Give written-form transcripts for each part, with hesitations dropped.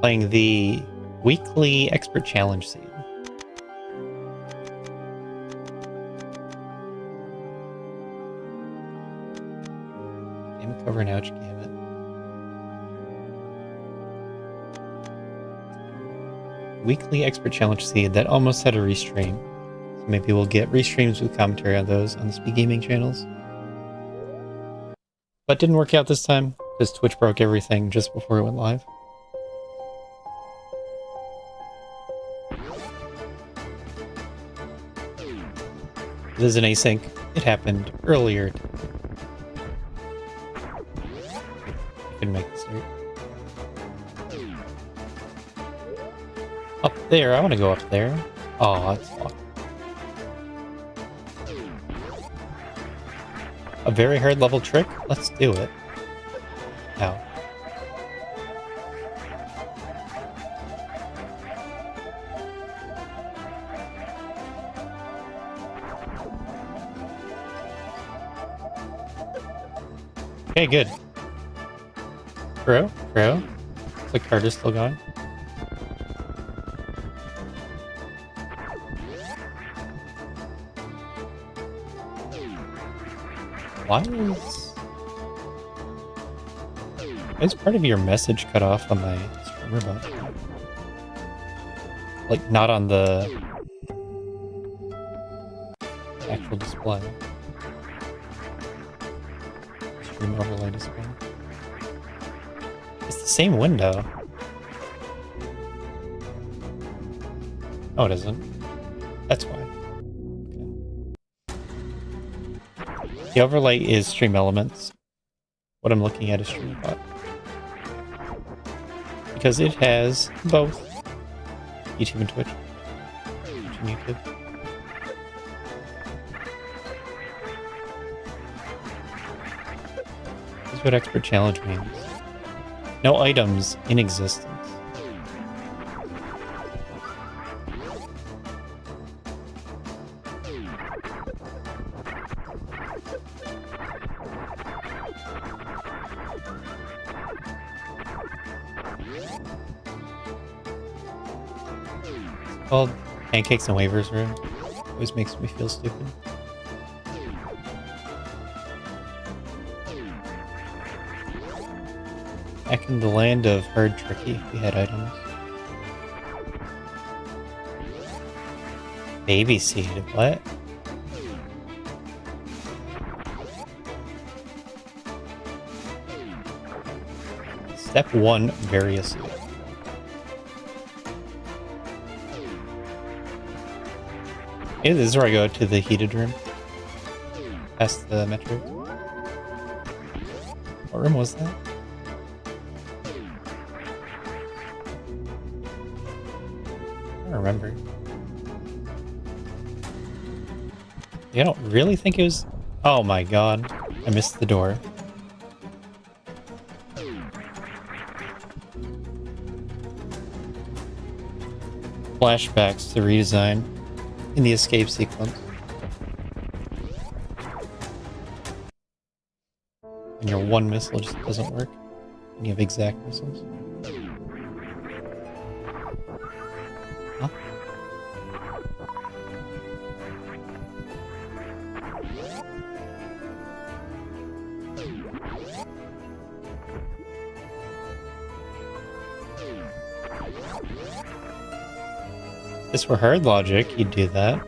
Playing the weekly expert challenge seed. Game cover and ouch gamut. Weekly expert challenge seed that almost had a restream. So maybe we'll get restreams with commentary on those on the Speed Gaming channels. But didn't work out this time because Twitch broke everything just before it went live. It is an async. It happened earlier. I couldn't make the start. Up there, I want to go up there. Oh, that's locked. A very hard level trick? Let's do it. Ow. Okay, good. Crow? Looks like Carter's still going. Why is part of your message cut off on my streamer button? Like, not on the actual display. Stream overlay display. It's the same window. Oh, it isn't. That's why. The overlay is Stream Elements. What I'm looking at is StreamBot. Because it has both YouTube and Twitch. Twitch and YouTube. This is what Expert Challenge means. No items in existence. Called Pancakes and Waivers Room. Always makes me feel stupid. Back in the land of hard tricky, we had items. Baby seed, what? Step 1, various seed. Yeah, this is where I go to the heated room. Past the metro. What room was that? I don't remember. You don't really think it was... Oh my god. I missed the door. Flashbacks to redesign in the escape sequence. And your one missile just doesn't work. And you have exact missiles. Huh? If this were hard logic, you'd do that.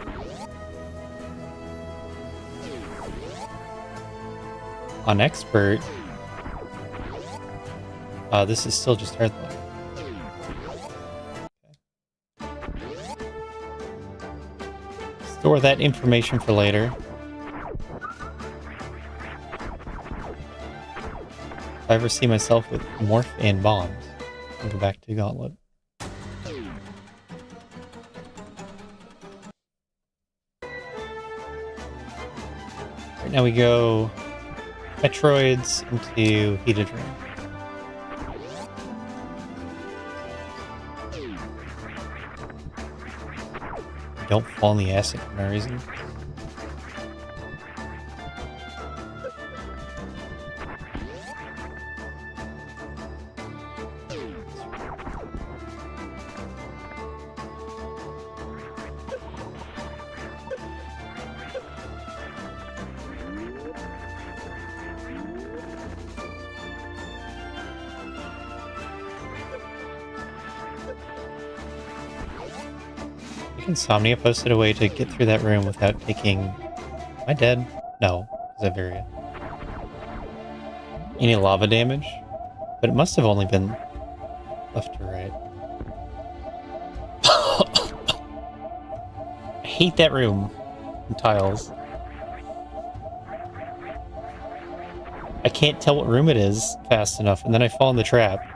On expert, this is still just hard logic. Okay. Store that information for later. If I ever see myself with morph and bombs, I'll go back to Gauntlet. Right now we go Metroids into heated room. Don't fall in the acid for no reason. Insomnia posted a way to get through that room without taking... Am I dead? No. Zaveria. Any lava damage? But it must have only been left to right. I hate that room. And tiles. I can't tell what room it is fast enough, and then I fall in the trap.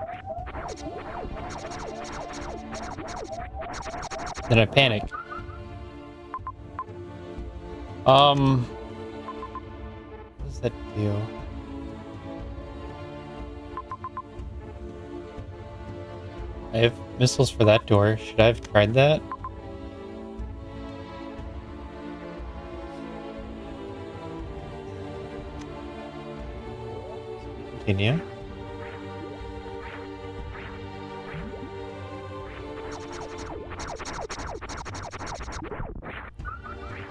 Then I panic. What does that do? I have missiles for that door. Should I have tried that? Continue.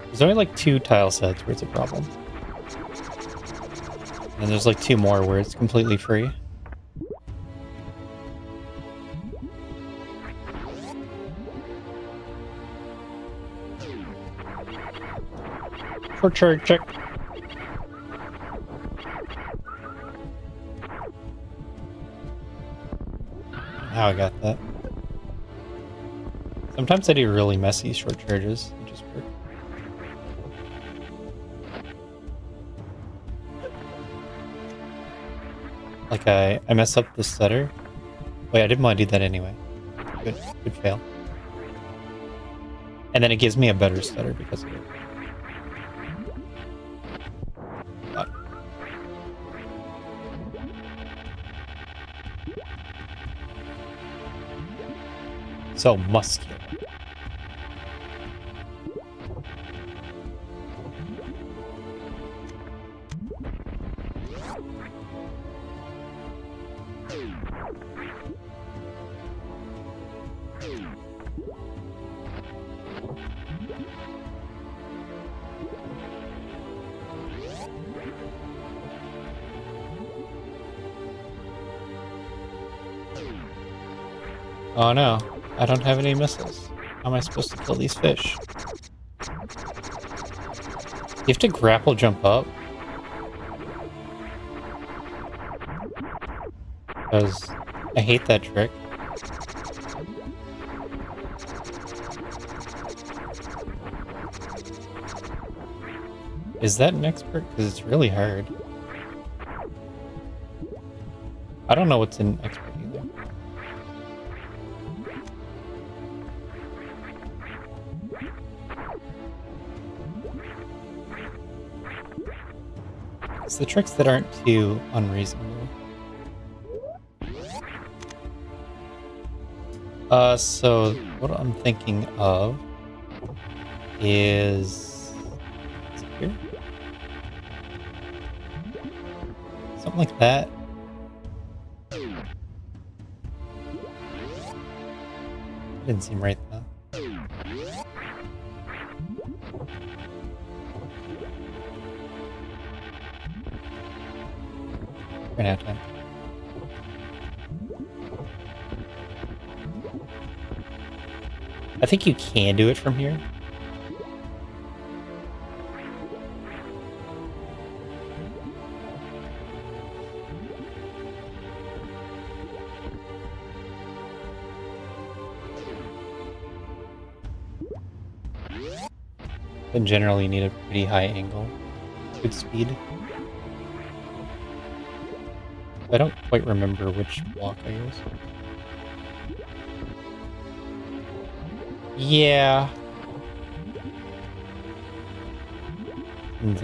There's only like 2 tile sets where it's a problem. And there's like 2 more where it's completely free. For church check. How I got that. Sometimes I do really messy short charges. It just work. Like I mess up the stutter. Wait, I didn't want to do that anyway. Good fail. And then it gives me a better stutter because of it. So muscular. Oh no, I don't have any missiles. How am I supposed to kill these fish? You have to grapple jump up? Because I hate that trick. Is that an expert? Because it's really hard. I don't know what's in expert either. It's the tricks that aren't too unreasonable. So what I'm thinking of is it here? Something like that. Didn't seem right though. Ran out of time. I think you can do it from here. But generally you need a pretty high angle. Good speed. I don't quite remember which block I used. Yeah. And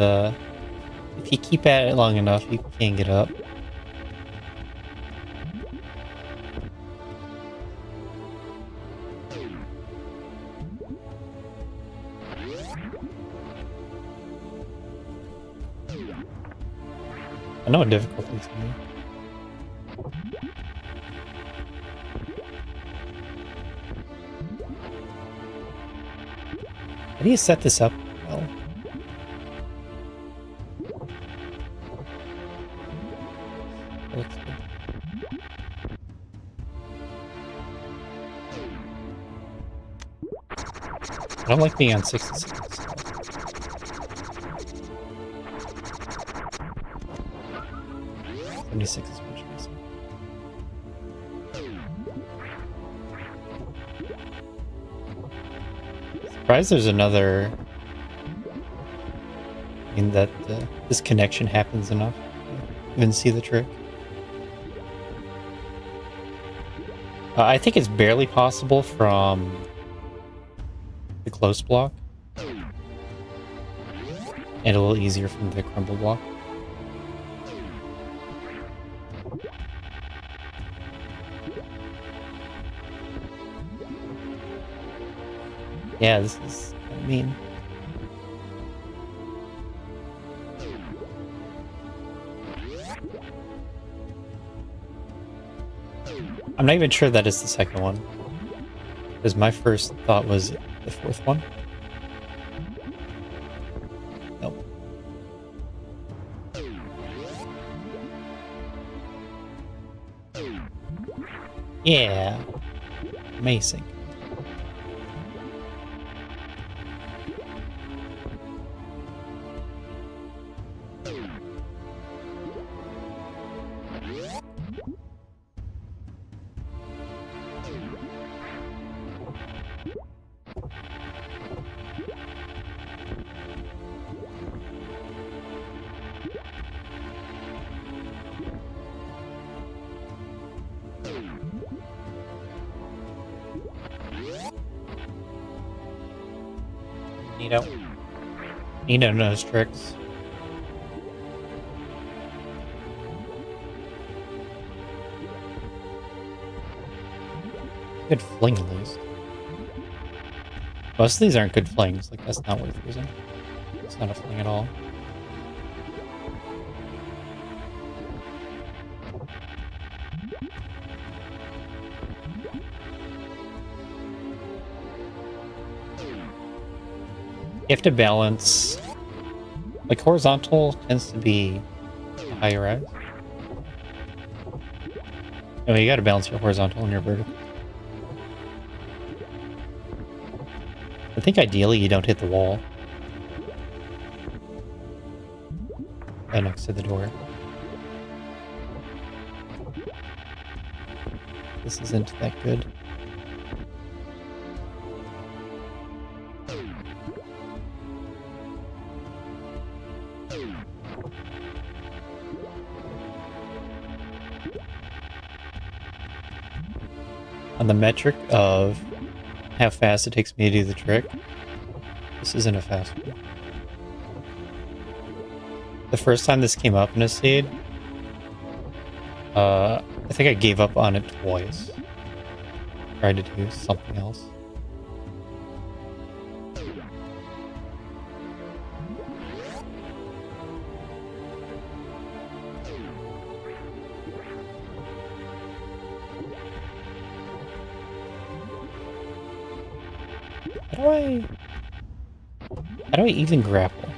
if you keep at it long enough, you can get up. I know what difficulties I mean. How do you set this up well? That looks good. I don't like being on 66. 76 is much nicer. Surprised there's another. I mean, that this connection happens enough to even see the trick. I think it's barely possible from the close block, and a little easier from the crumble block. Yeah, this is, I mean... I'm not even sure that is the second one, because my first thought was the fourth one. Nope. Yeah. Amazing. Nino knows tricks. Good fling at least. Most of these aren't good flings, like that's not worth using. It's not a fling at all. You have to balance, like horizontal tends to be a higher rise. No, you gotta balance your horizontal and your vertical. I think ideally you don't hit the wall. Right next to the door. This isn't that good. On the metric of how fast it takes me to do the trick, this isn't a fast one. The first time this came up in a seed, I think I gave up on it twice. Tried to do something else. How do I even grapple?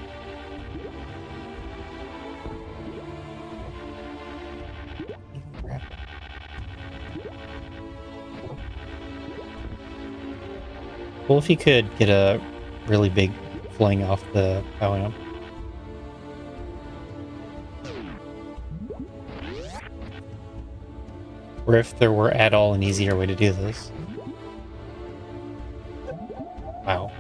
Well, if you could get a really big fling off the power up. Or if there were at all an easier way to do this. Wow.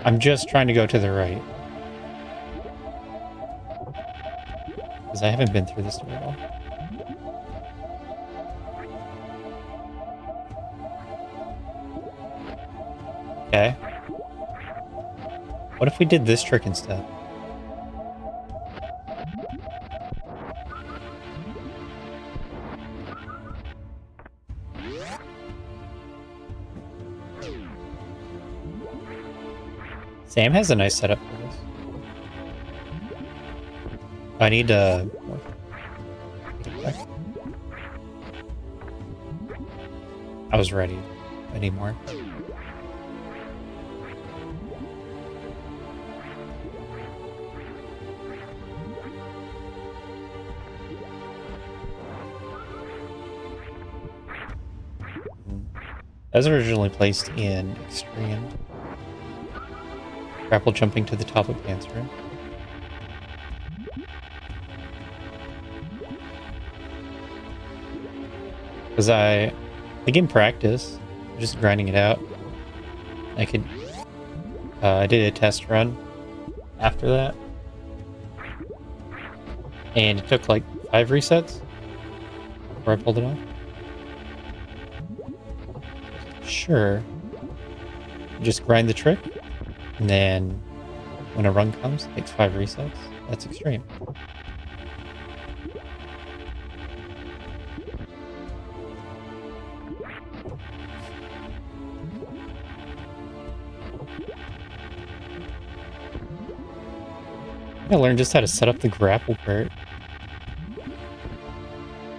I'm just trying to go to the right. Because I haven't been through this door at all. Okay. What if we did this trick instead? Sam has a nice setup for this. I need to... I was ready. I need more. That was originally placed in Extreme. Grapple jumping to the top of Panzer. Because I think in practice, just grinding it out, I could, I did a test run after that. And it took like 5 resets before I pulled it off. Sure. Just grind the trick, and then when a run comes, it takes 5 resets. That's Extreme. I learned just how to set up the grapple part.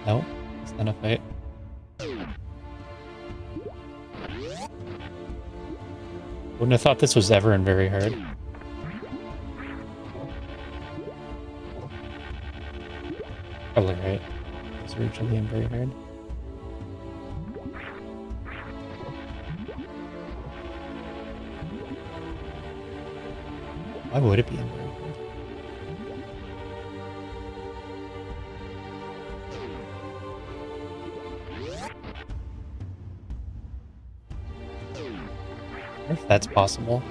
Nope, it's not a fight. Wouldn't have thought this was ever in very hard. Probably right. It's originally in very hard. Why would it be in very hard? I wonder if that's possible.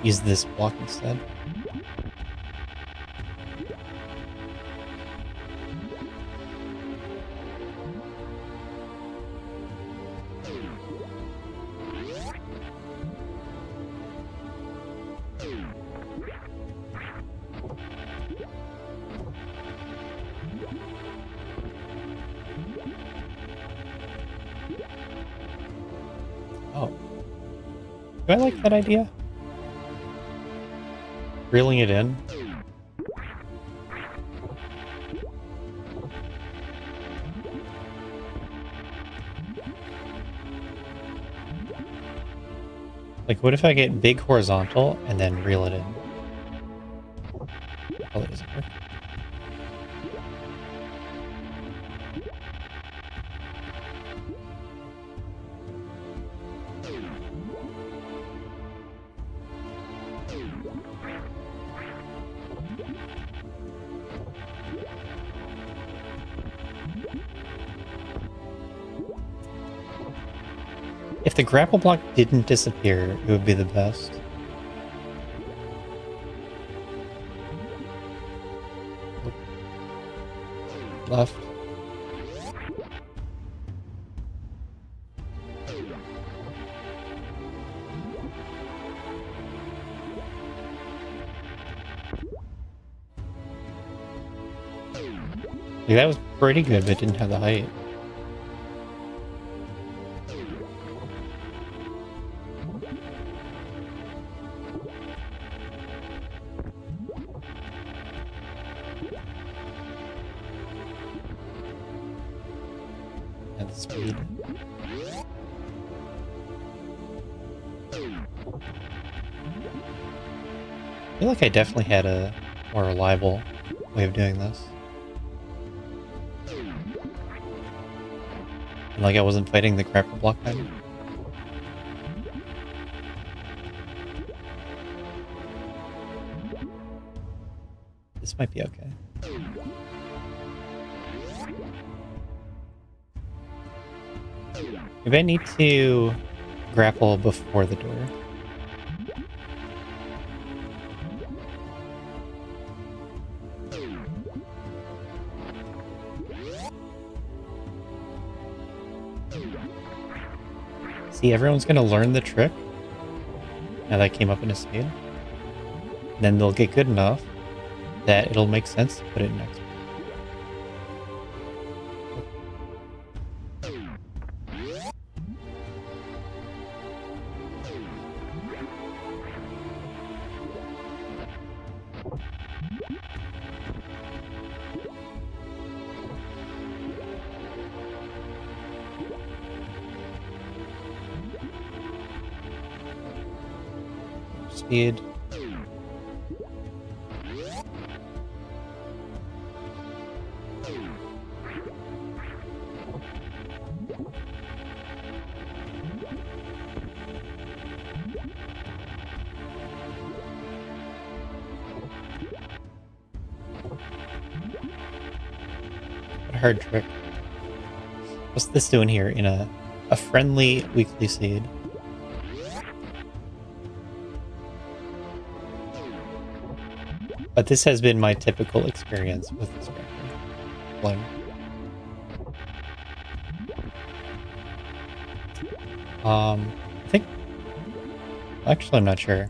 Use this block instead. Oh. Do I like that idea? Reeling it in? Like, what if I get big horizontal and then reel it in? Probably doesn't work. If the grapple block didn't disappear, it would be the best. Left. Like, that was pretty good, but it didn't have the height. Had the speed. I feel like I definitely had a more reliable way of doing this. And like I wasn't fighting the grapple block better. This might be okay. Maybe I need to grapple before the door. See, everyone's gonna learn the trick. Now that came up in a speed. Then they'll get good enough that it'll make sense to put it next. Speed. hard trick. What's this doing here in a friendly weekly seed? But this has been my typical experience with this character. Fling. I think... Actually, I'm not sure.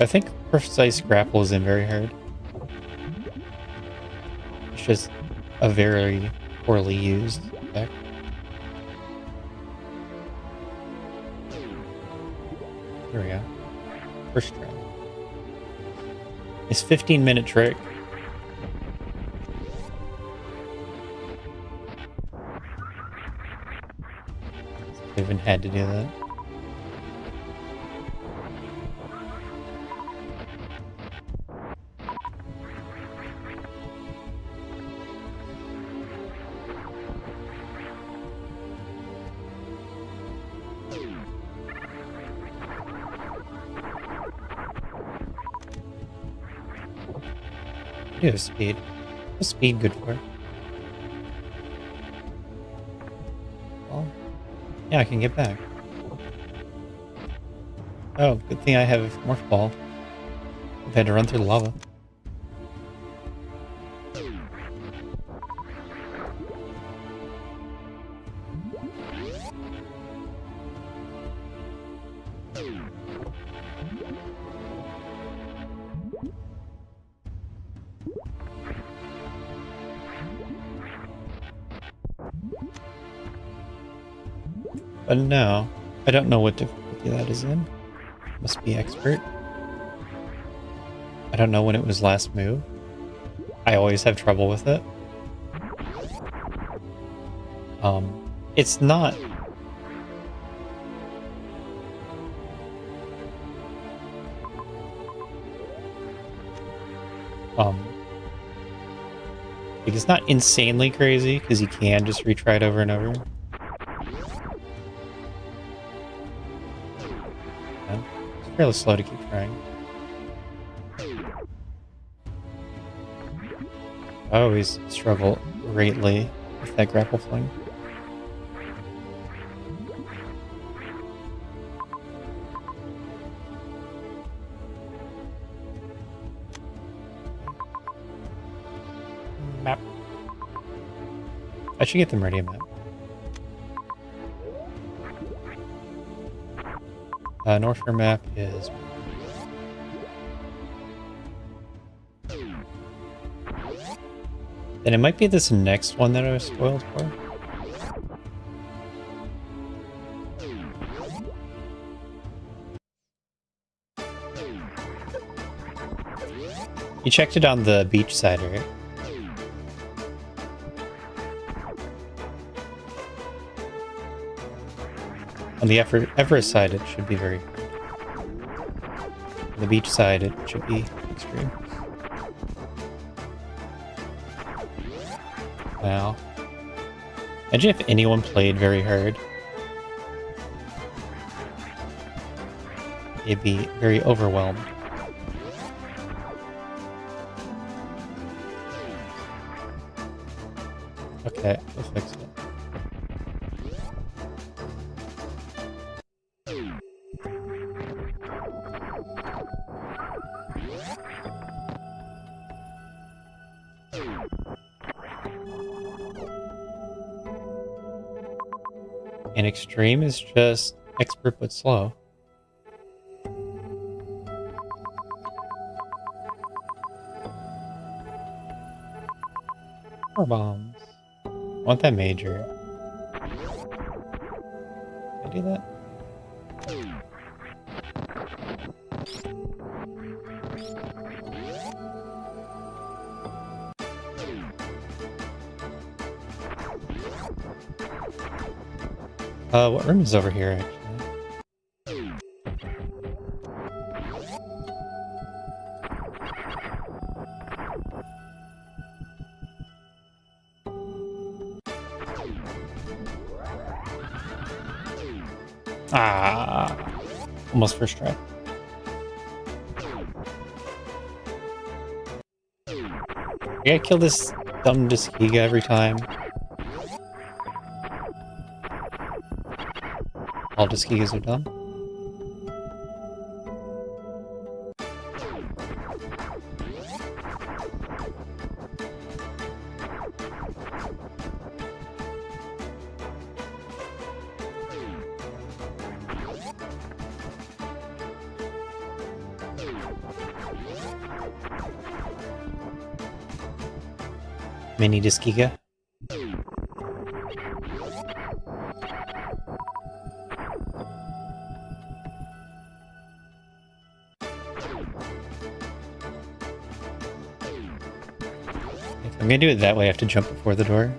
I think Precise Grapple isn't very hard. It's just a very poorly used deck. Here we go. First try. It's 15-minute trick. I even had to do that. I do have speed. What's speed good for? Well, yeah, I can get back. Oh, good thing I have Morph Ball. I've had to run through the lava. But no, I don't know what difficulty that is in. Must be expert. I don't know when it was last moved. I always have trouble with it. It's not... like it's not insanely crazy, because you can just retry it over and over. It's fairly slow to keep trying. I always struggle greatly with that grapple fling. Map. I should get them ready a map. North Shore map is... Then it might be this next one that I was spoiled for. You checked it on the beach side, right? On the Everest side, it should be very good. On the beach side, it should be extreme. Wow. Imagine if anyone played very hard. They'd be very overwhelmed. Okay, we'll fix it. And extreme is just expert but slow. Power bombs. I want that major. Can I do that? What room is over here, actually? Ah, almost first try. I gotta kill this dumb Disgiga every time. All Disgigas are dumb. Mini Disgiga. If I'm gonna do it that way, I have to jump before the door.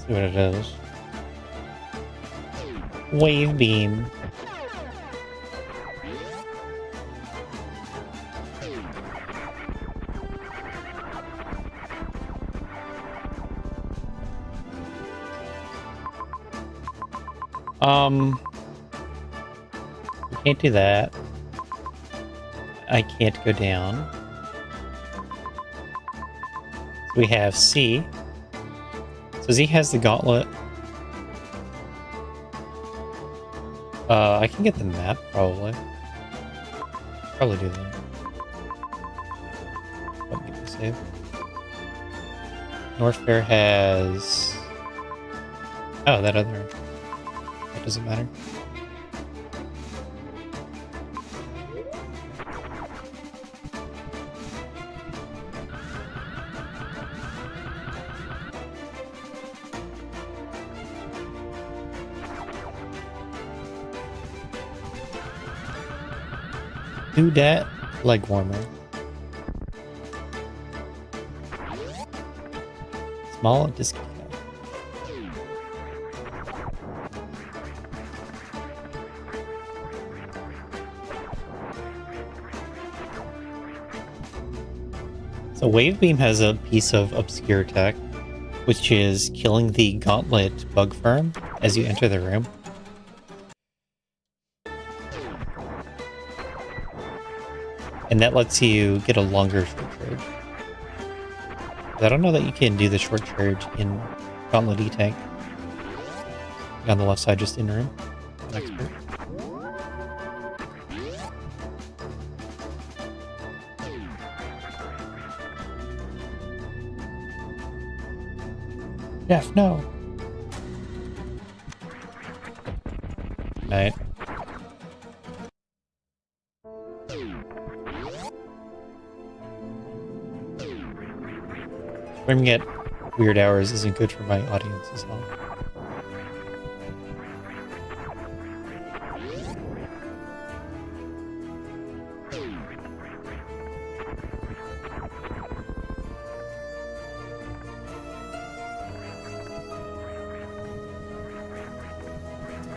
See what it is. Wave beam. We can't do that. I can't go down. We have C. So Z has the gauntlet. I can get the map, probably. Probably do that. Don't make me save. North Fair has... Oh, that other... That doesn't matter. Do that leg warmer. Small Disgiga. So Wave Beam has a piece of obscure tech, which is killing the Gauntlet bug farm as you enter the room. And that lets you get a longer short charge. But I don't know that you can do the short charge in Gauntlet E-Tank. On the left side, just in room. An expert. Jeff, no. Night. Streaming at weird hours isn't good for my audience as well.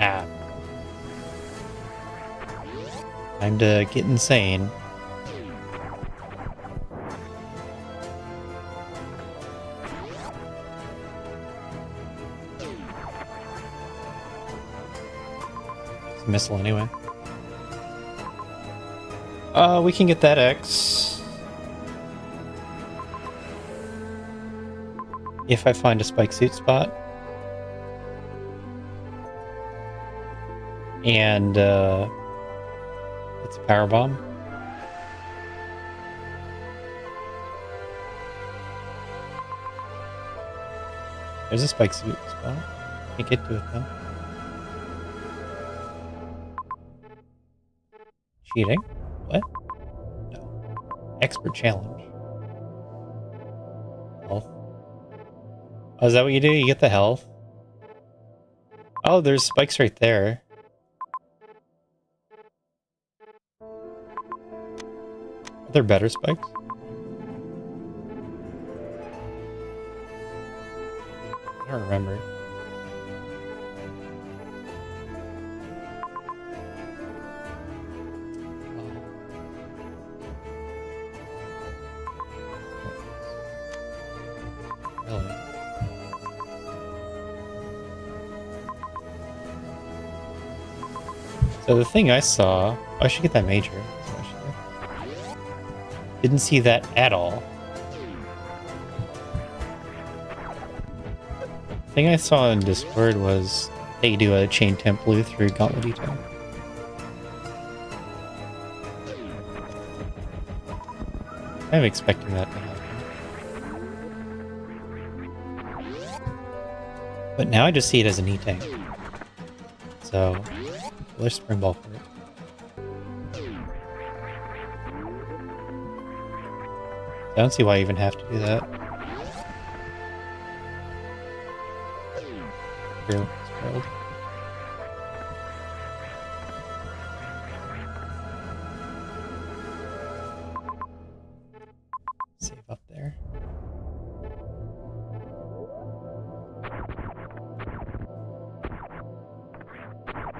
Ah. Time to get insane. It's a missile anyway. We can get that X. If I find a spike suit spot. And, it's a power bomb. There's a spike suit spot. Can't get to it though. Cheating? What? No. Expert challenge. Health. Oh, is that what you do? You get the health? Oh, there's spikes right there. Are there better spikes? don't remember. Really? So the thing I saw... Oh, I should get that major. Didn't see that at all. The thing I saw in Discord was that you do a chain temp blue through Gauntlet Detail. I'm expecting that to happen. But now I just see it as an E-tank. So, let's spring ball for it. I don't see why I even have to do that. True, spoiled. Save up there.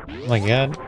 Oh my god.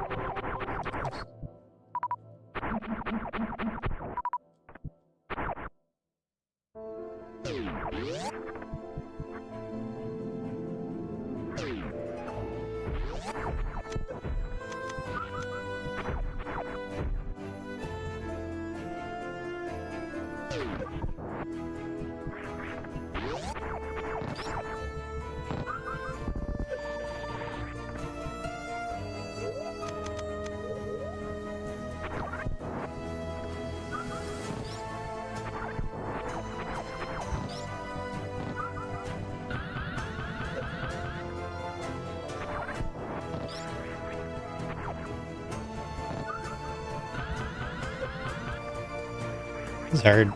It's hard.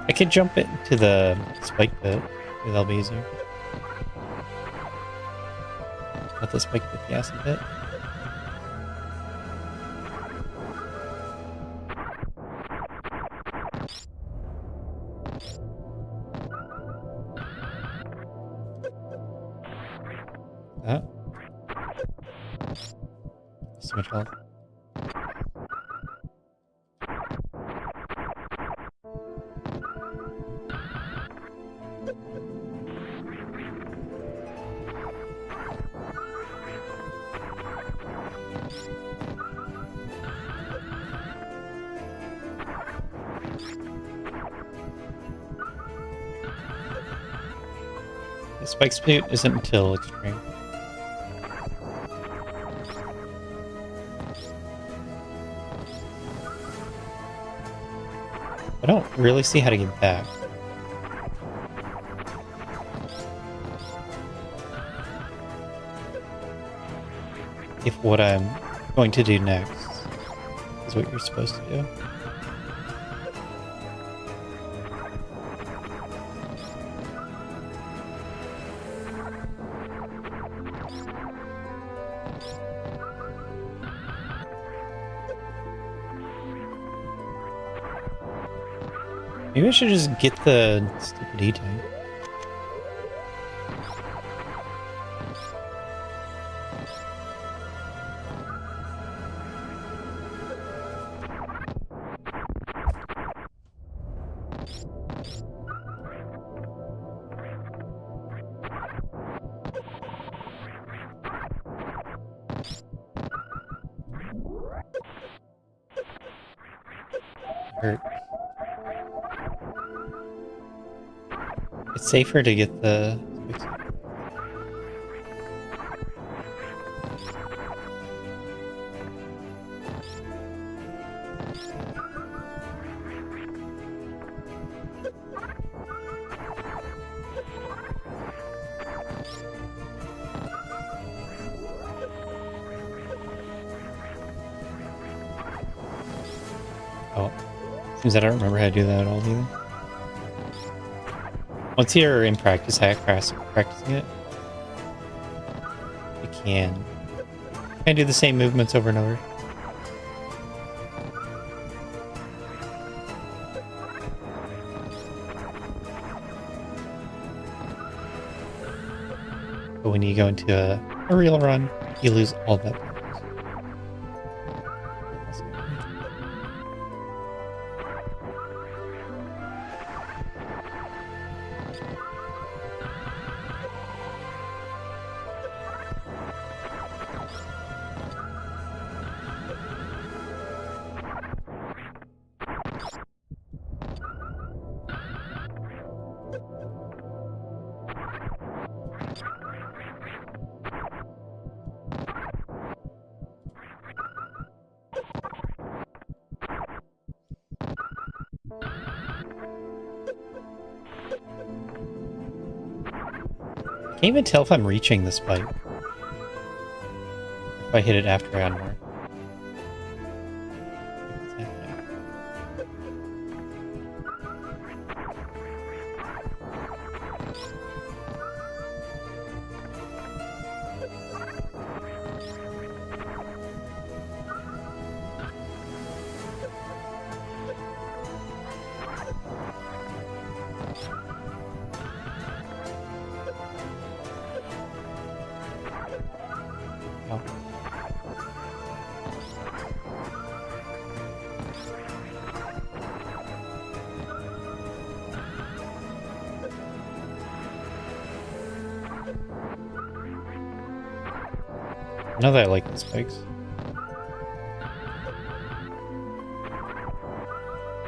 I could jump into the spike pit. Maybe that'll be easier. Not the spike pit, the acid pit. So much health. The spike spit isn't until extreme. I don't really see how to get back. If what I'm going to do next is what you're supposed to do. Maybe I should just get the stupid E-tank. Hurt. It's safer to get the... Oh. Seems I don't remember how to do that at all either. Once you're in practicing it, you can do the same movements over and over. But when you go into a real run, you lose all that practice. I can't even tell if I'm reaching the spike. If I hit it after I unmark. I know that I like the spikes.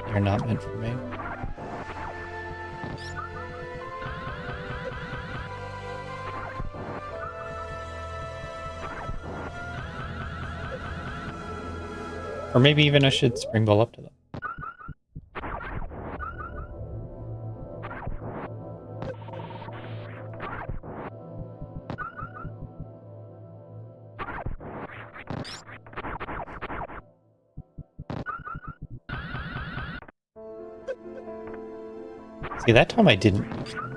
They're not meant for me. Or maybe even I should spring ball up to them. See, that time I didn't reach them.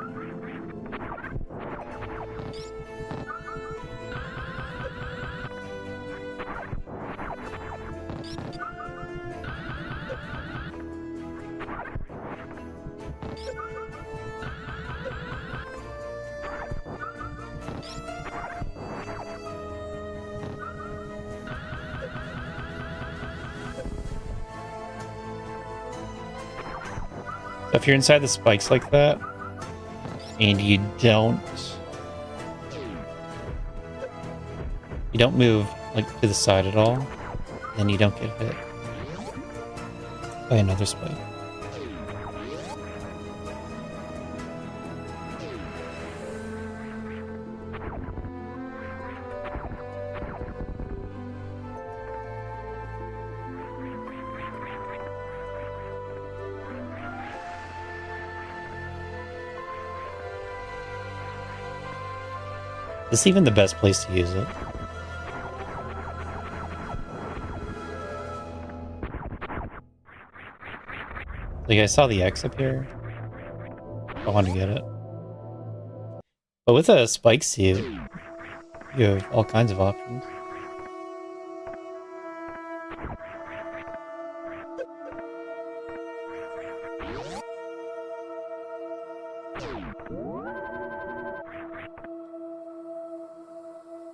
So if you're inside the spikes like that, and you don't move like to the side at all, then you don't get hit by another spike. This is even the best place to use it. Like, I saw the X up here. I want to get it. But with a spike suit, you have all kinds of options.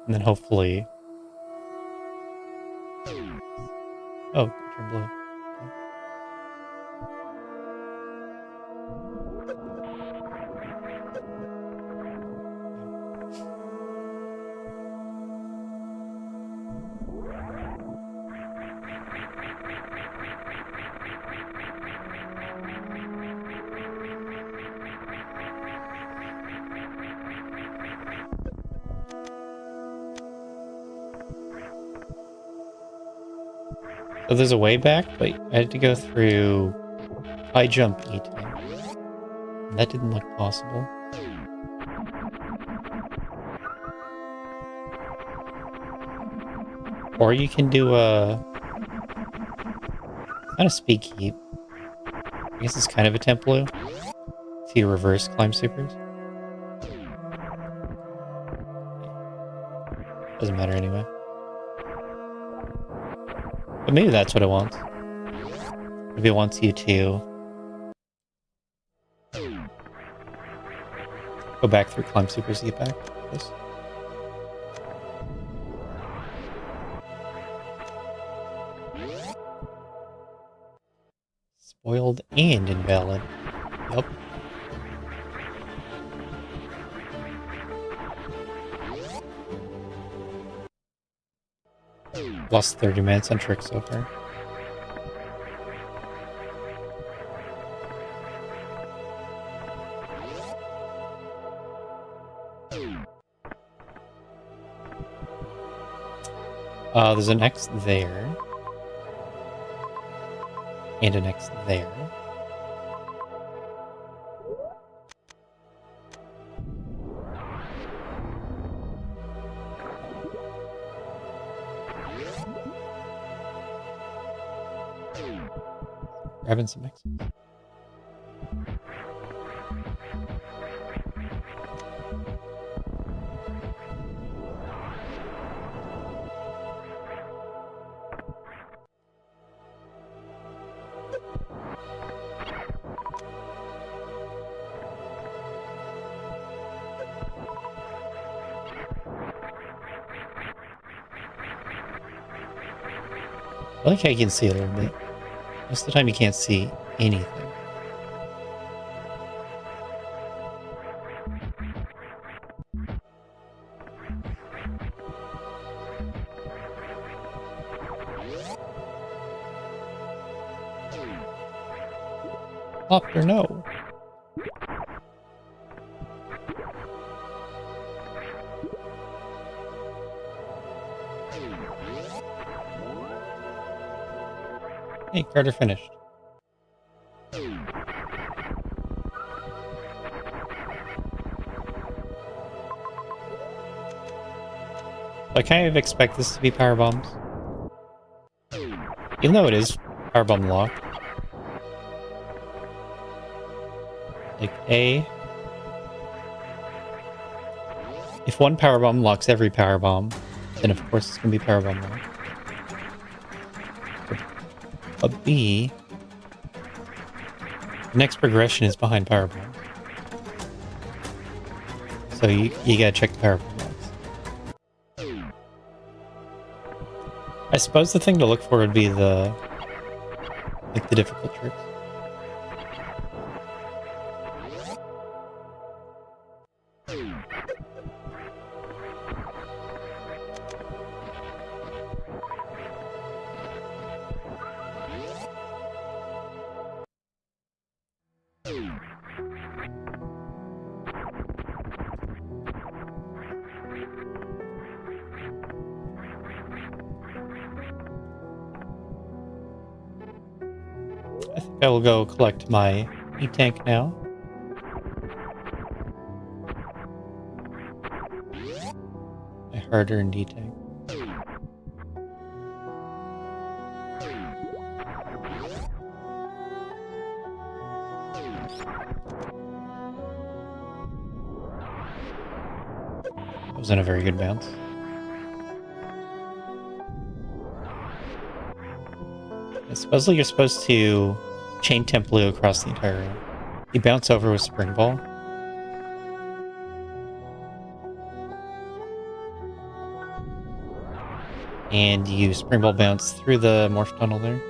And then hopefully... Oh, turn blue. So there's a way back, but I had to go through high jump E-tank. And that didn't look possible. Or you can do a... not a speed keep. I guess it's kind of a temp blue. lets you reverse climb supers. Doesn't matter anyway. But maybe that's what it wants. Maybe it wants you to go back through climb supers to get back to this. Spoiled and invalid. Yep. Lost 30 minutes on tricks so far. There's an X there. And an X there. Grabbing some X's. I like how you can see a little bit. Most of the time you can't see anything. Popped or no? Hey, Carter finished. I kind of expect this to be power bombs. Even though it is power bomb lock. Like A. If one power bomb locks every power bomb, then of course it's gonna be power bomb lock. But B, the next progression is behind power bombs. So you gotta check the power bomb locks. I suppose the thing to look for would be the difficult tricks. I think I will go collect my E-tank now. My hard-earned E-tank. That wasn't a very good bounce. Supposedly you're supposed to chain Template across the entire room. You bounce over with Spring Ball. And you Spring Ball bounce through the Morph Tunnel there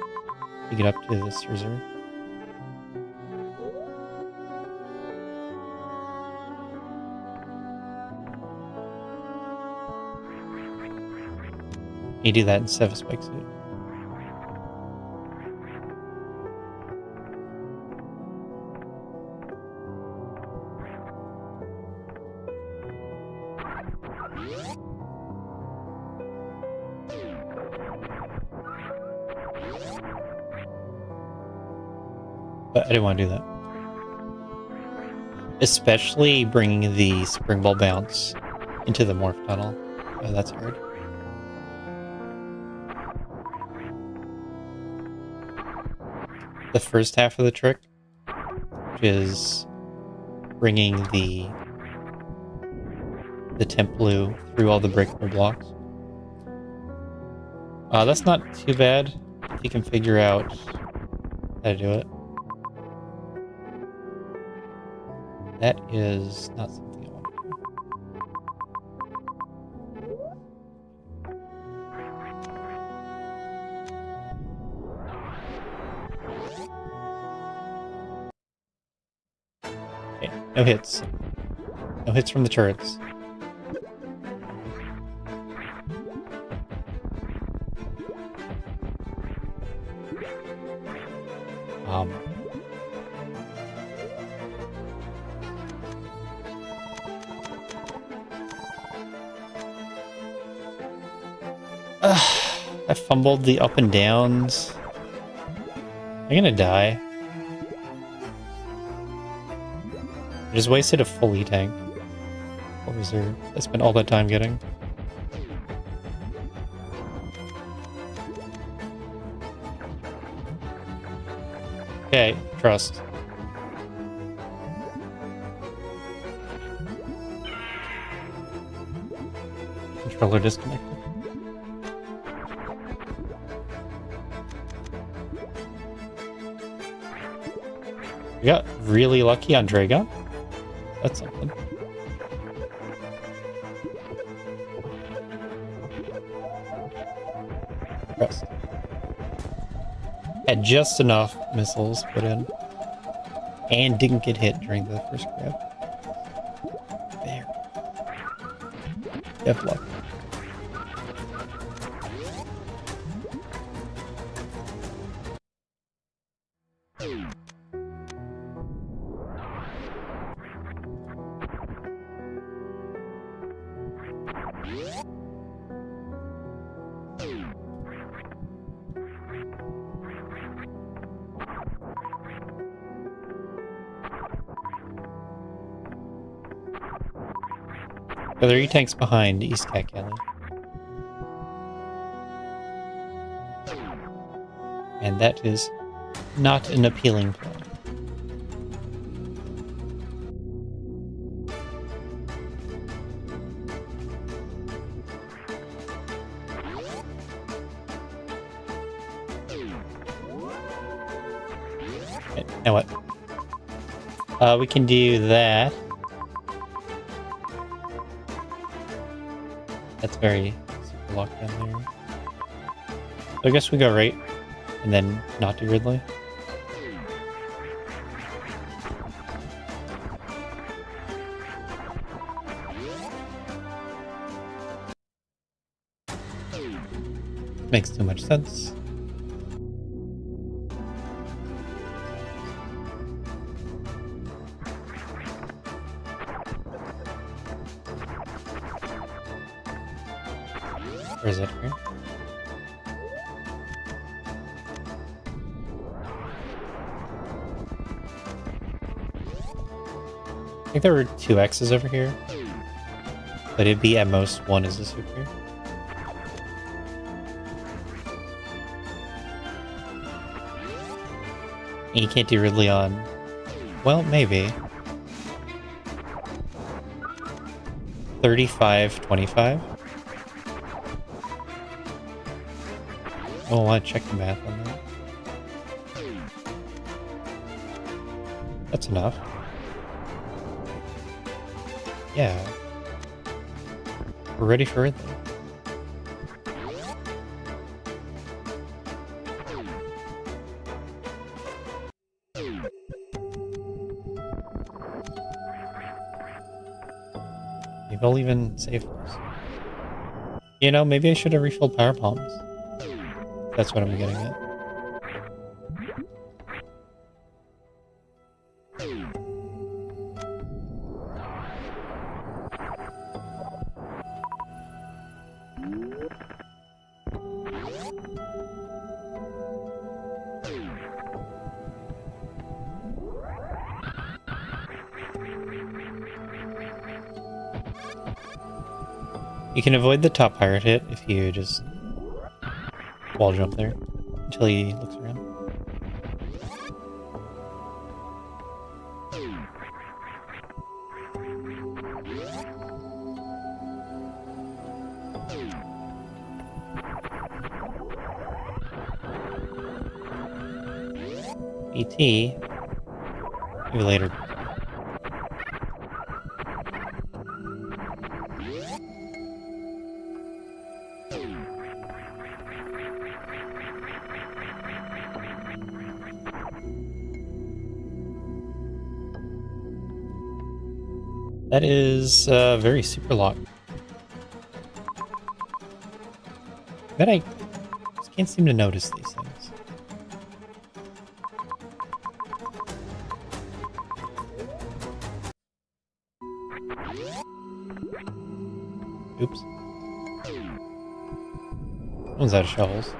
to get up to this reserve. You do that instead of a Spike Suit. But I didn't want to do that. Especially bringing the Spring Ball bounce into the Morph Tunnel. Oh, that's hard. The first half of the trick, which is bringing the temp blue through all the breakable blocks. That's not too bad if you can figure out how to do it. That is not something I want to do. Okay, no hits. No hits from the turrets. I fumbled the up and downs. I'm gonna die. I just wasted a full E-tank. What reserve? I spent all that time getting. Okay, trust. Controller disconnected. We got really lucky on Dragon. That's something. Trust. Had just enough missiles put in. And didn't get hit during the first grab. There. You have luck. So there are E-tanks behind East Cat Alley. And that is not an appealing play. Okay, now what? We can do that. That's very super locked down there. So I guess we go right and then not do Ridley. Makes too much sense. Where is it here? I think there were 2 X's over here, but it'd be at most 1 as a super. And you can't do Ridley on... Well, maybe. 35-25. Oh, I want to check the math on that. That's enough. Yeah. We're ready for it then. Maybe I'll even save this. You know, maybe I should have refilled power bombs. That's what I'm getting at. You can avoid the top pirate hit if you just wall jump there until he looks around. BT. Maybe later. That is very super locked. But I just can't seem to notice these things. Oops. One's out of shovels.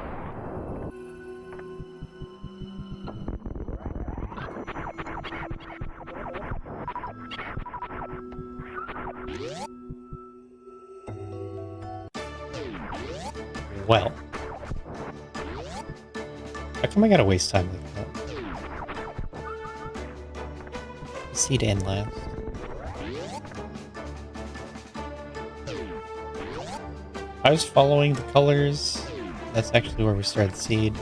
Well. How come I gotta waste time like that? Seed and last. I was following the colors. That's actually where we started the seed.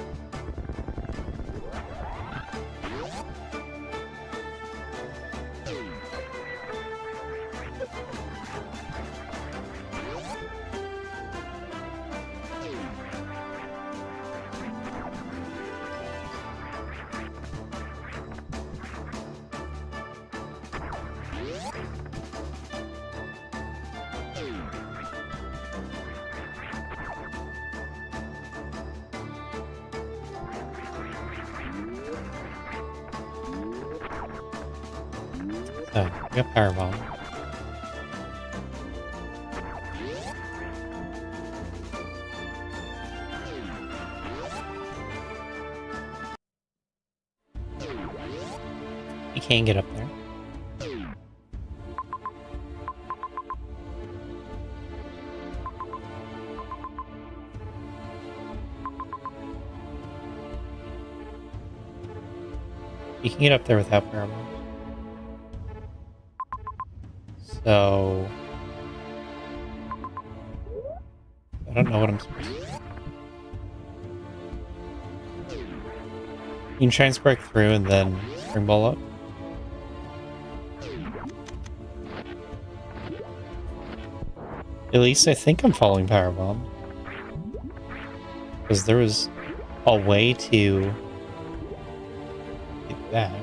So, we got Power Bomb. You can get up there. You can get up there without Power Bomb. So... I don't know what I'm supposed to do. You can try and spark through and then spring ball up. At least I think I'm following Power Bomb. Because there was a way to get back.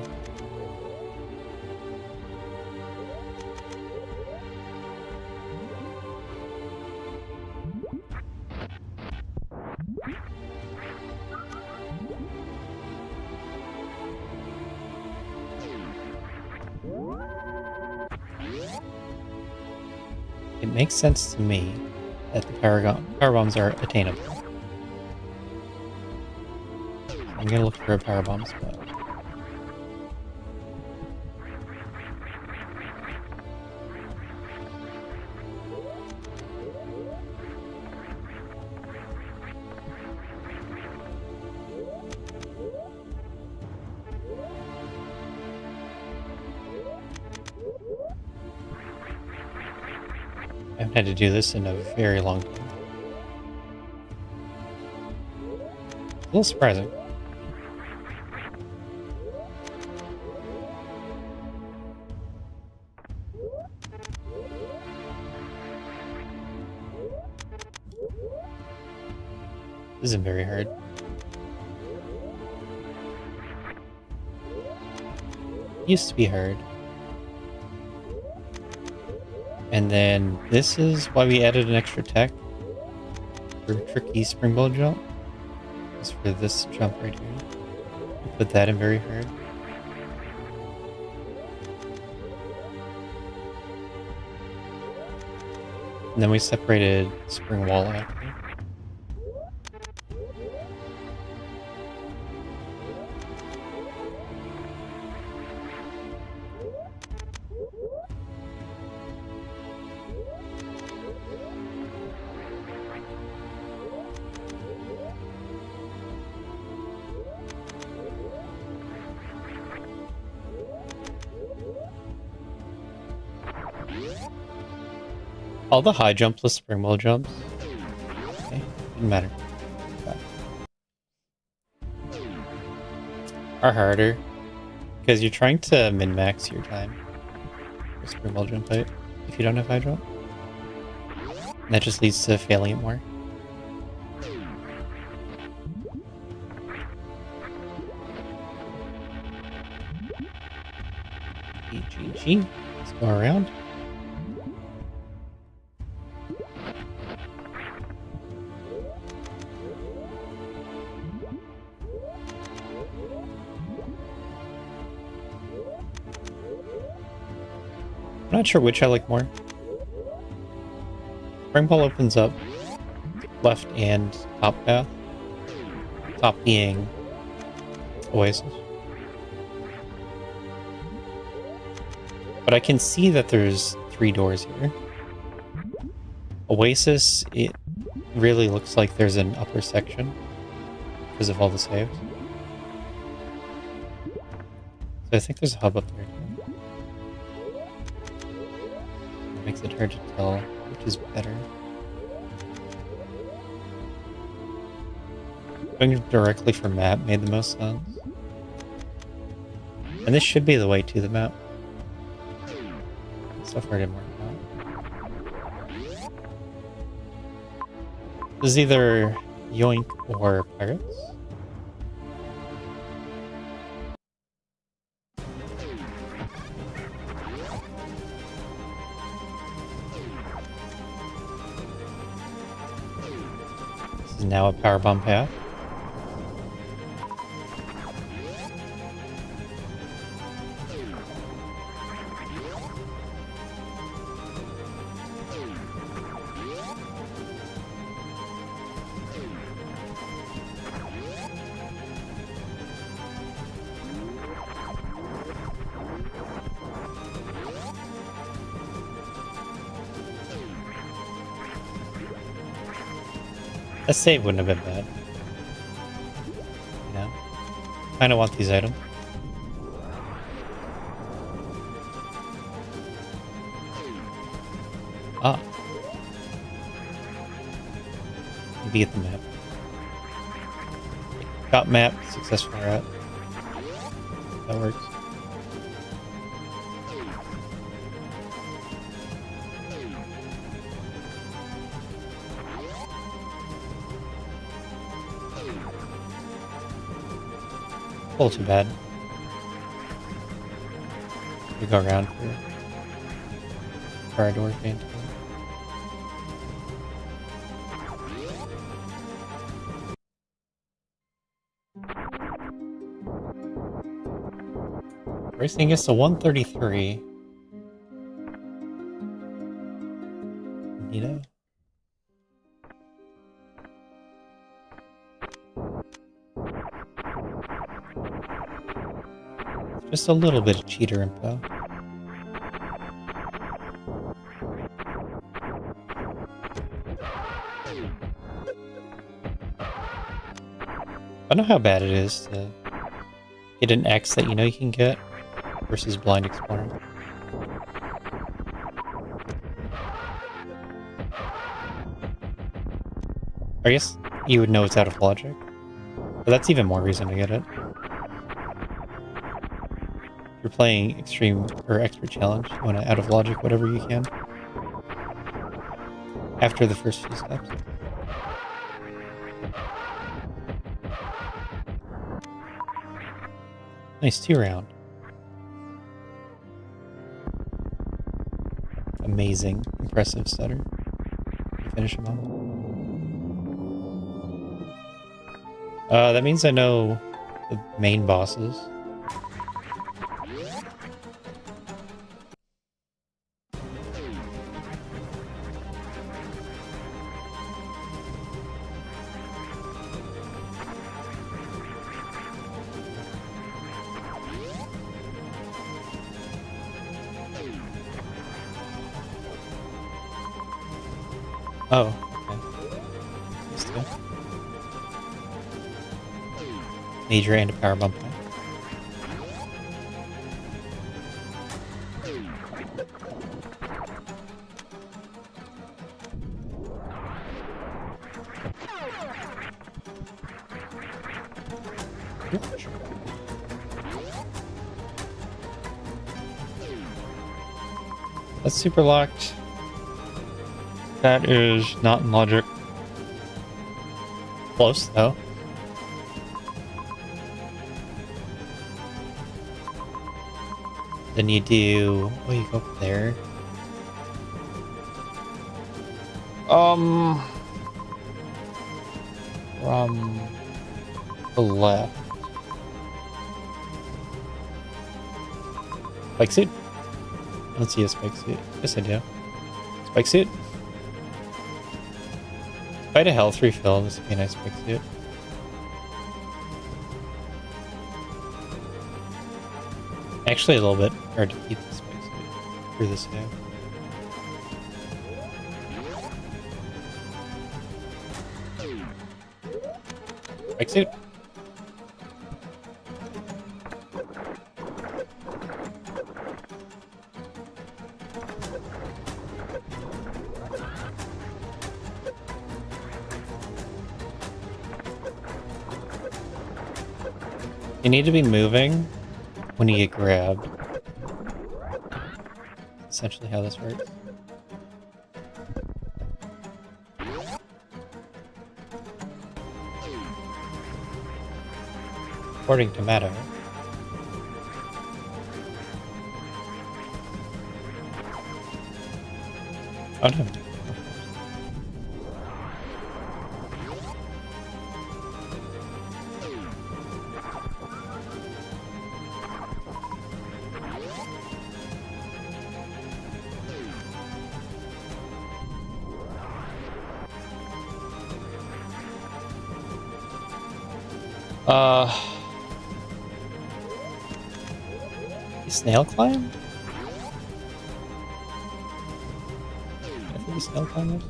It makes sense to me that the power bombs are attainable. I'm gonna look for a power bomb spot. I haven't had to do this in a very long time. A little surprising. This isn't very hard. Used to be hard. And then this is why we added an extra tech for tricky springboard jump. It's for this jump right here. We put that in very hard. And then we separated spring wall after. All the high jumpless spring wall jumps. Okay, didn't matter. are harder because you're trying to min-max your time with Spring Ball Jump out if you don't have high jump. And that just leads to failing it more. GG. Let's go around. I'm not sure which I like more. Spring Ball opens up left and top path. Top being Oasis. But I can see that there's 3 doors here. Oasis, it really looks like there's an upper section because of all the saves. So I think there's a hub up there too. It makes it hard to tell which is better. Going directly from map made the most sense. And this should be the way to the map. So far it didn't work out. This is either Yoink or Pirates. This is now a powerbomb path. A save wouldn't have been bad. You know? Kinda want these items. Ah. Maybe get the map. Got map, successful route. That works. A little too bad. We go around for our door fan. Racing gets to 133. Neato. Just a little bit of cheater info. I don't know how bad it is to get an X that you know you can get versus blind exploring. I guess you would know it's out of logic, but that's even more reason to get it. If you're playing extreme or expert challenge, you want to out of logic whatever you can after the first few steps. Nice 2-round. Amazing, impressive stutter. Finish him off. That means I know the main bosses. Oh, okay. Just go. Major and a power bump. That's super locked. That is not in logic. Close, though. Then you do... Oh, you go up there. From the left. Spike suit? I don't see a spike suit. Yes, I do. Spike suit? If I had a health refill, this would be a nice spike suit. Actually, a little bit hard to keep the spike suit through this game. Spike suit. You need to be moving when you get grabbed. Essentially how this works. According to Meta. Oh no. Snail climb? I think snail climb this.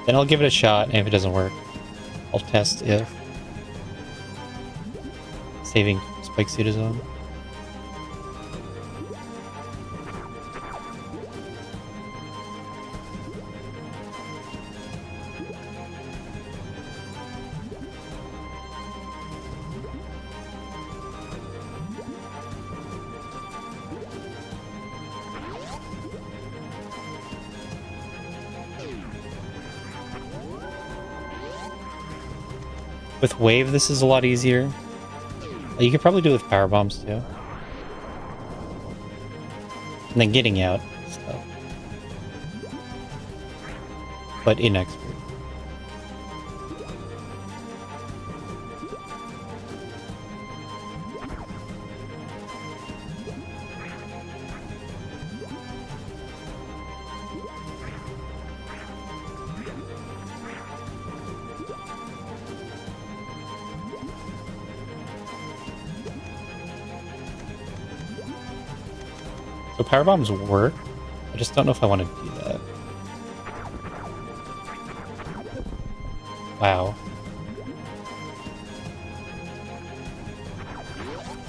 Then I'll give it a shot, and if it doesn't work, I'll test if saving spike suit is on. With wave, this is a lot easier. You could probably do it with power bombs too. And then getting out stuff. But inexpert. So power bombs work. I just don't know if I want to do that. Wow.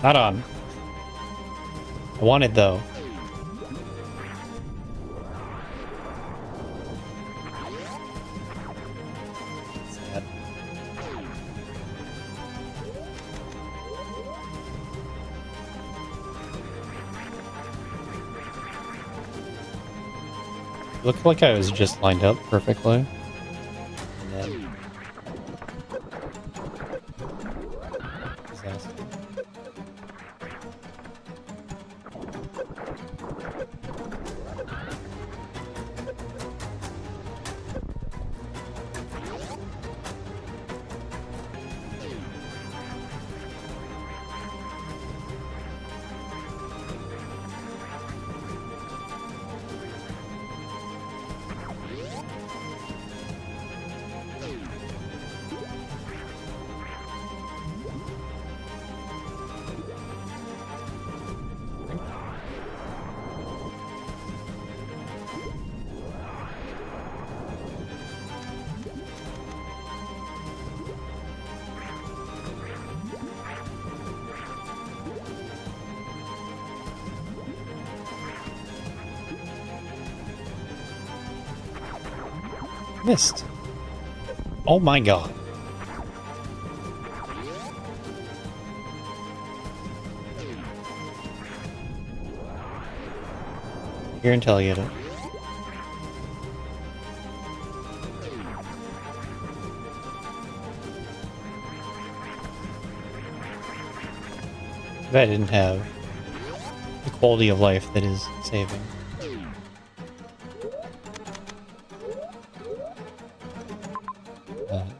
Not on. I want it though. Sad. Looked like I was just lined up perfectly. And then... disaster. Missed. Oh my god. here until I get it. If I didn't have the quality of life that is saving.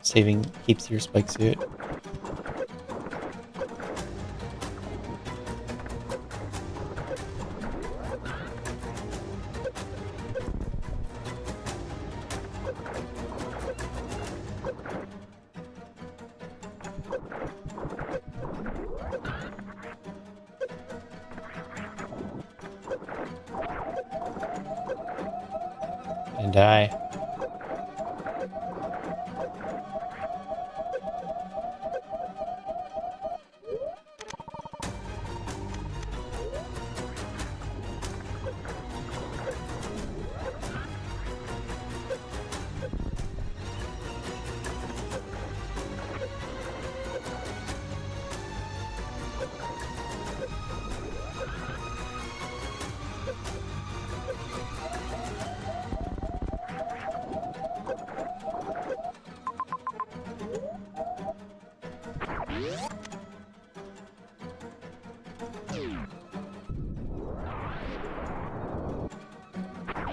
Saving keeps your spike suit. And die.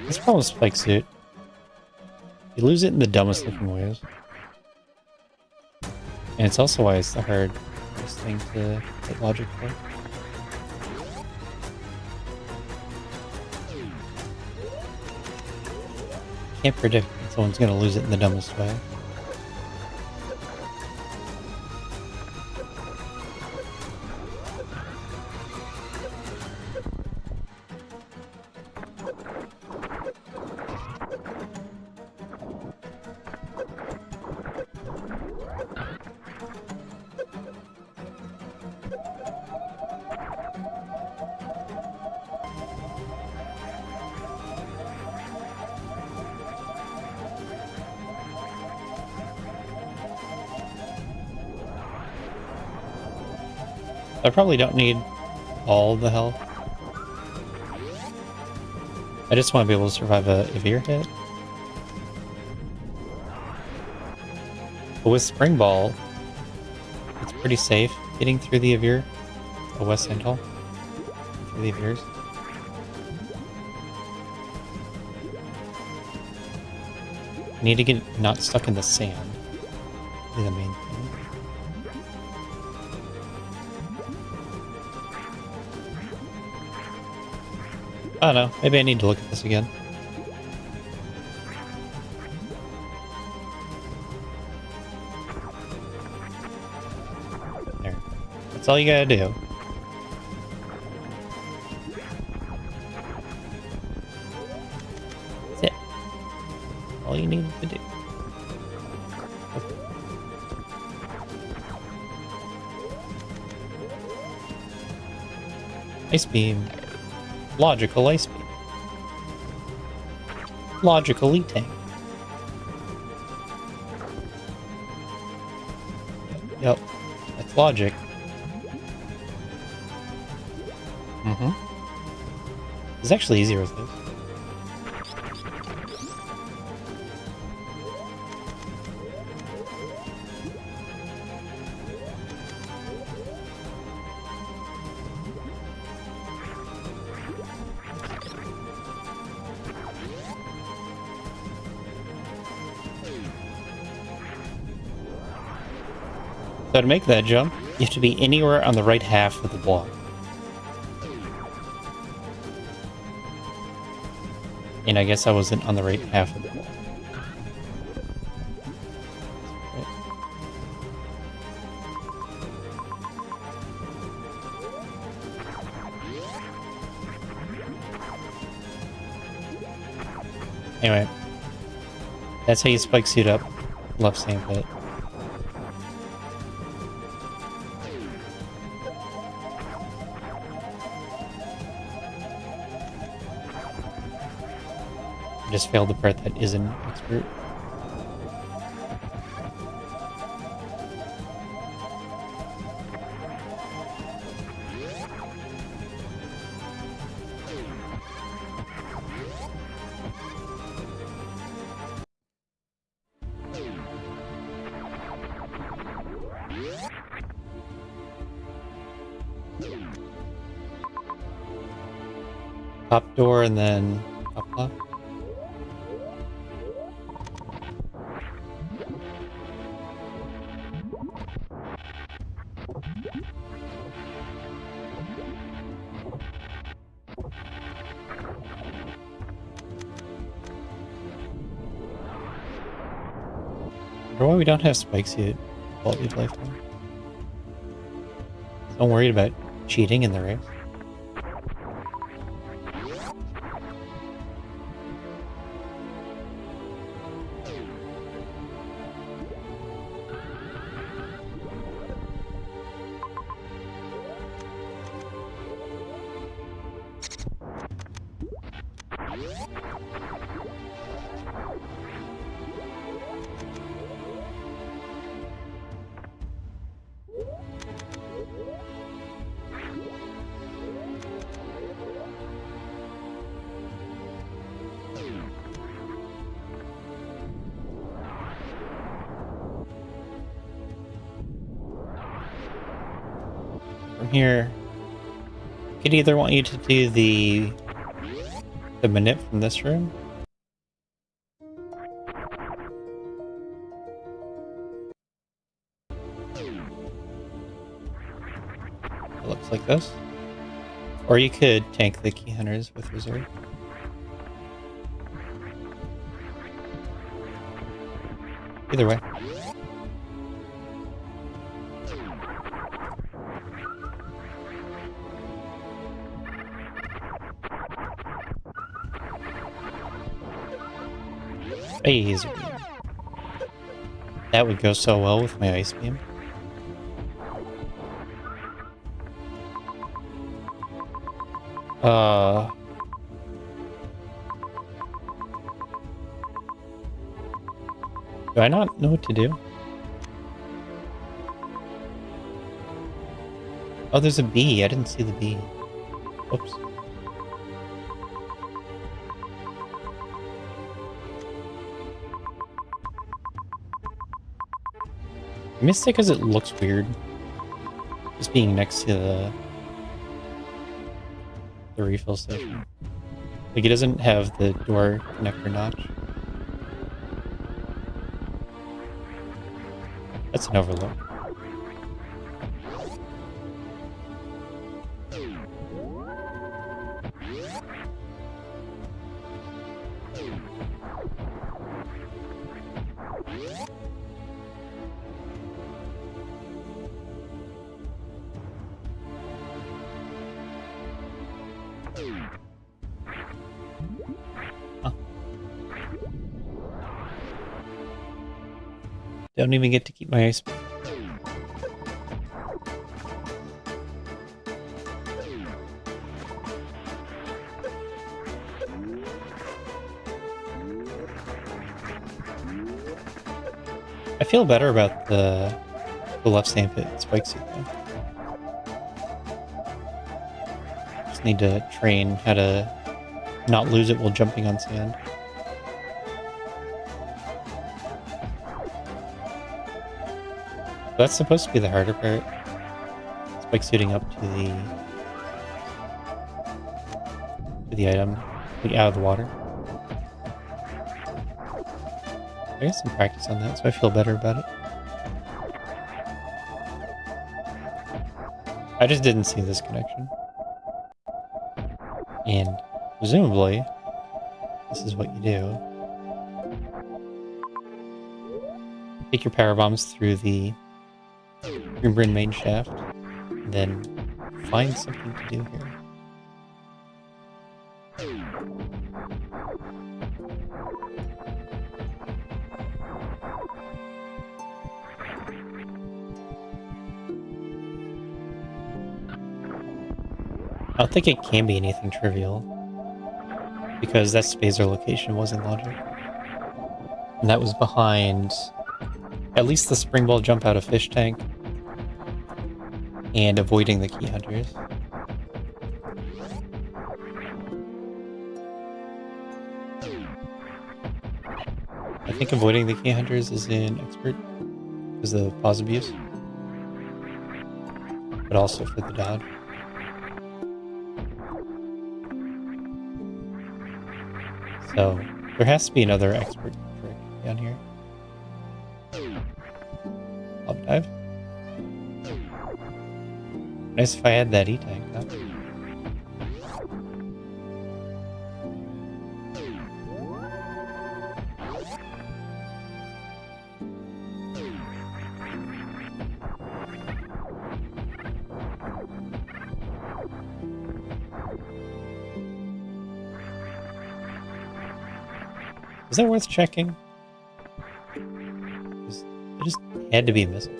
This problem with spike suit. You lose it in the dumbest looking ways. And it's also why it's the hardest thing to hit logic for. Can't predict when someone's gonna lose it in the dumbest way. I probably don't need all the health. I just want to be able to survive a Veer hit. But with Spring Ball, it's pretty safe getting through the Avir, the West Sentinel, through the Avirs. I need to get not stuck in the sand. Be the main thing. I don't know, maybe I need to look at this again. There. That's all you gotta do. That's it. All you need to do. Okay. Ice Beam. Logical Ice Beam. Logical E-Tank. Yep, that's logic. It's actually easier with this. So to make that jump, you have to be anywhere on the right half of the block. And I guess I wasn't on the right half of the block. Right. Anyway, that's how you spike suit up left sand pit. Just failed the part that isn't expert. Top door and then top left. I wonder why we don't have spikes yet. Quality of life one. So I'm worried about cheating in the race. From here, I could either want you to do the manip from this room. It looks like this. Or you could tank the key hunters with reserve. Either way. Laser beam. That would go so well with my ice beam. Do I not know what to do? Oh, there's a bee. I didn't see the bee. Oops. I missed it because it looks weird. Just being next to the refill station. Like, it doesn't have the door connector notch. That's an overlook. Huh. Don't even get to keep my ice. I feel better about the left sandpit spike suit though. Just need to train how to not lose it while jumping on sand. That's supposed to be the harder part. Spike suiting up to the item, like out of the water. I got some practice on that, so I feel better about it. I just didn't see this connection. And presumably, this is what you do. Take your power bombs through the Green main shaft, and then find something to do here. I don't think it can be anything trivial, because that spacer location wasn't logic. And that was behind at least the spring ball jump out of fish tank and avoiding the key hunters. I think avoiding the key hunters is in expert because of pause abuse. but also for the dodge. So there has to be another expert trick down here. Up dive. Nice if I had that E-tank up. Is that worth checking? It just had to be missing.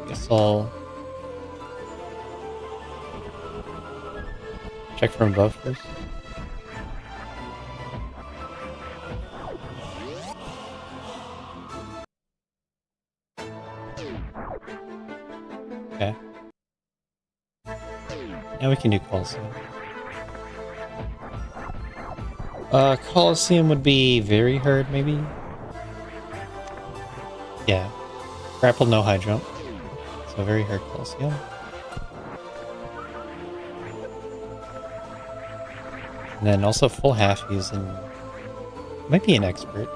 Guess I'll check from above first. Okay. Now we can do Coliseum. Coliseum would be very hard, maybe? Yeah. Grapple, no high jump. So very hard Coliseum. And then also full halfies and might be an expert.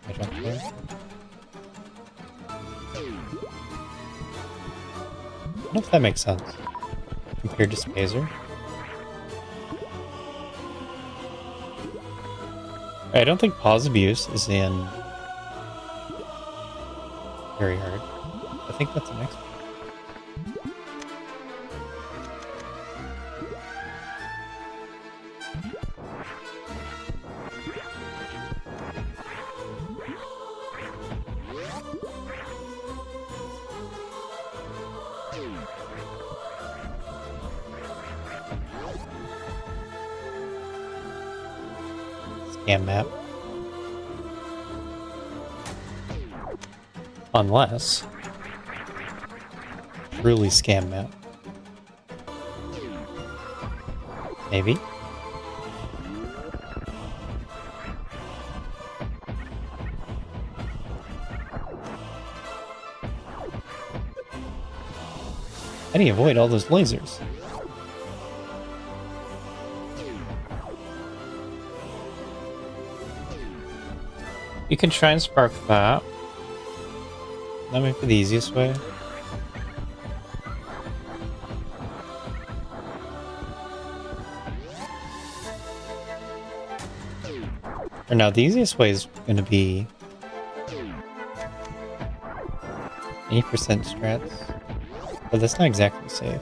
I jump there. I don't know if that makes sense compared to Spazer. I don't think pause abuse is in very hard. I think that's an expert. Scam map. Unless truly scam map. Maybe. How do you avoid all those lasers? You can try and spark that. That might be the easiest way. Or no, the easiest way is going to be 80% strats. But that's not exactly safe.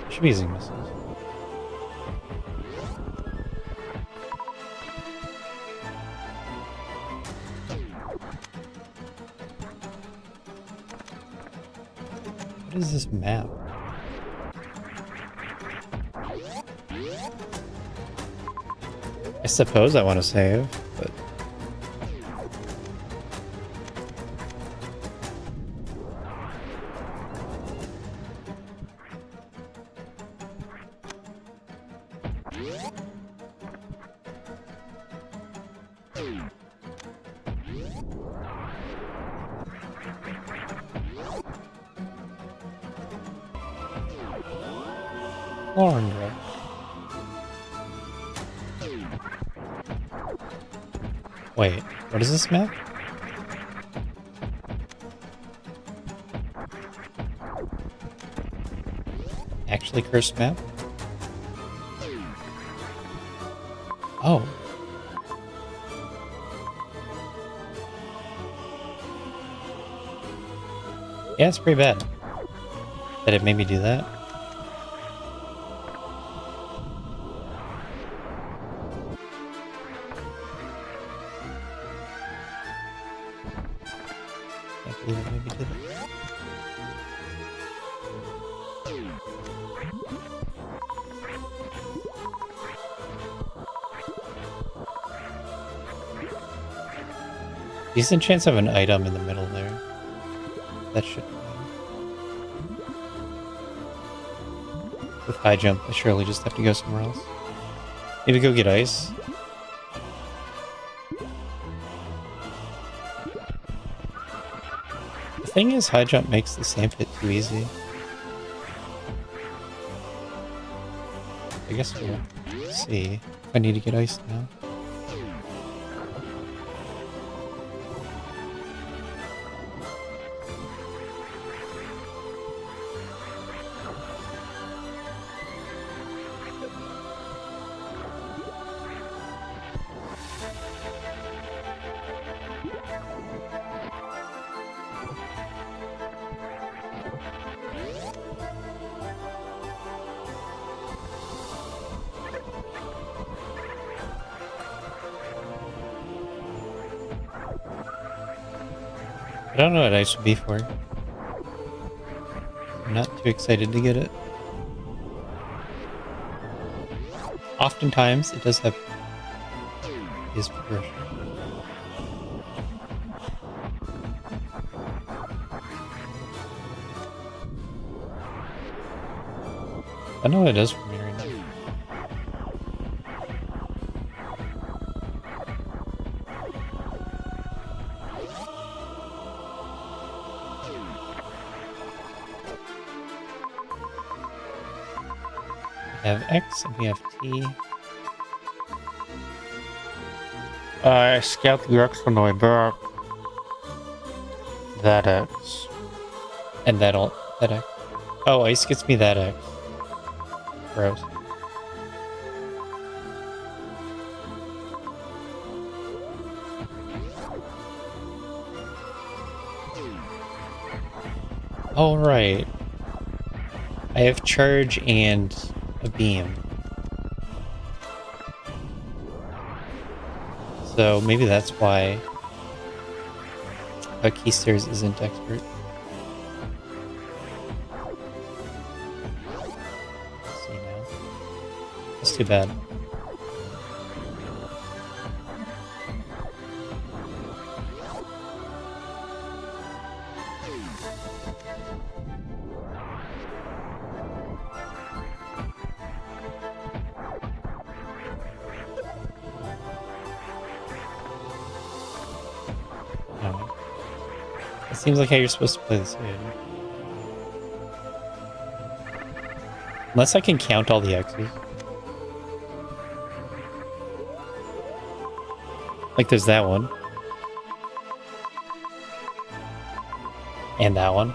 Should be using missiles. What is this map? I suppose I want to save, but... Rando. Wait, what is this map? Actually cursed map? Oh. Yeah, it's pretty bad. That it made me do that. Can't believe it made me do that. Decent chance of an item in the middle there. That should be fine. With high jump, I surely just have to go somewhere else. Maybe go get ice. The thing is, high jump makes the sand pit too easy. I guess we'll see if I need to get ice now. I don't know what ice would be for. I'm not too excited to get it. Oftentimes, it does have his progression. I don't know what it does for me right now. We have X and we have T. I scout the X on the way back. That X. And that X. Oh, ice gets me that X. Gross. All right. I have charge and a beam. So maybe that's why Keystairs isn't expert. Let's see now. That's too bad. It seems like how you're supposed to play this game. Unless I can count all the X's. Like there's that one. And that one.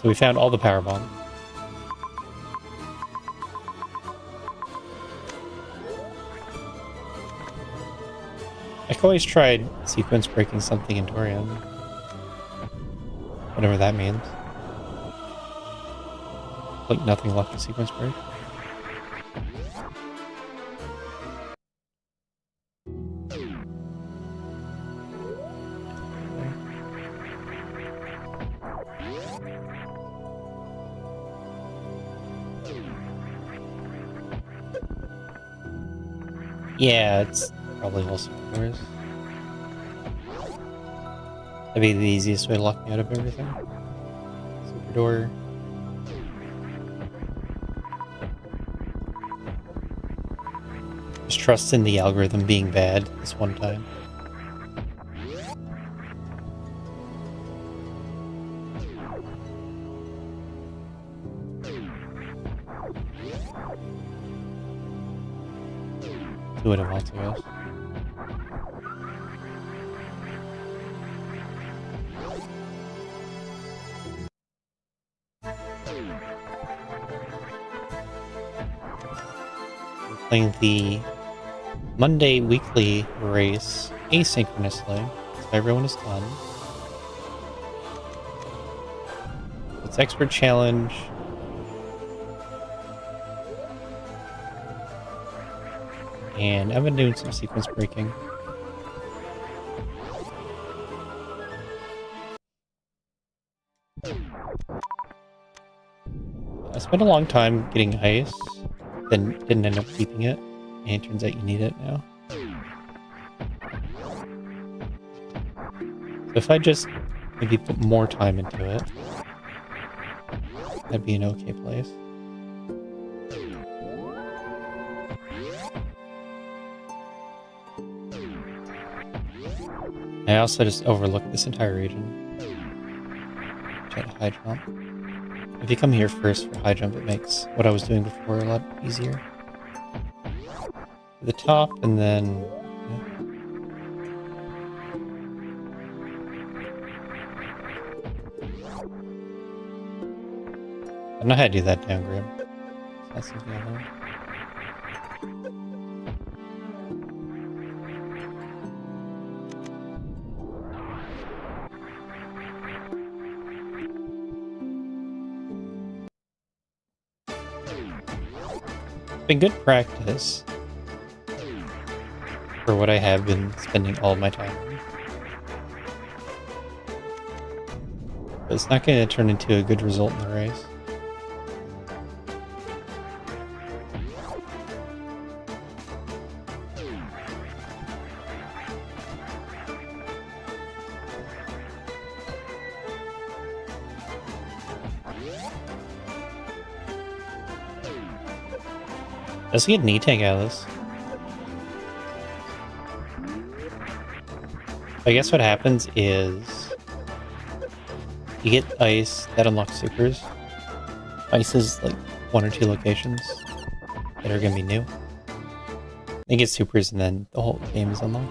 So we found all the power bombs. I've always tried sequence breaking something in Torian. Whatever that means. Like nothing left to sequence break. Yeah, it's probably all super doors. That'd be the easiest way to lock me out of everything. Super door. Just trust in the algorithm being bad this one time. do what it wants, I guess. We're playing the Monday weekly race asynchronously, so everyone is done. It's expert challenge. And I've been doing some sequence breaking. I spent a long time getting ice, then didn't end up keeping it, and it turns out you need it now. So if I just maybe put more time into it, that'd be an okay place. I also just overlooked this entire region. Try to high jump. If you come here first for high jump, it makes what I was doing before a lot easier. To the top, and then... I don't know how to do that down grab. That's something I learned. Been good practice for what I have been spending all of my time on. But it's not going to turn into a good result in the race. Let's get knee tank out of this. I guess what happens is you get ice that unlocks supers. Ice is like 1 or 2 locations that are gonna be new. You get supers and then the whole game is unlocked.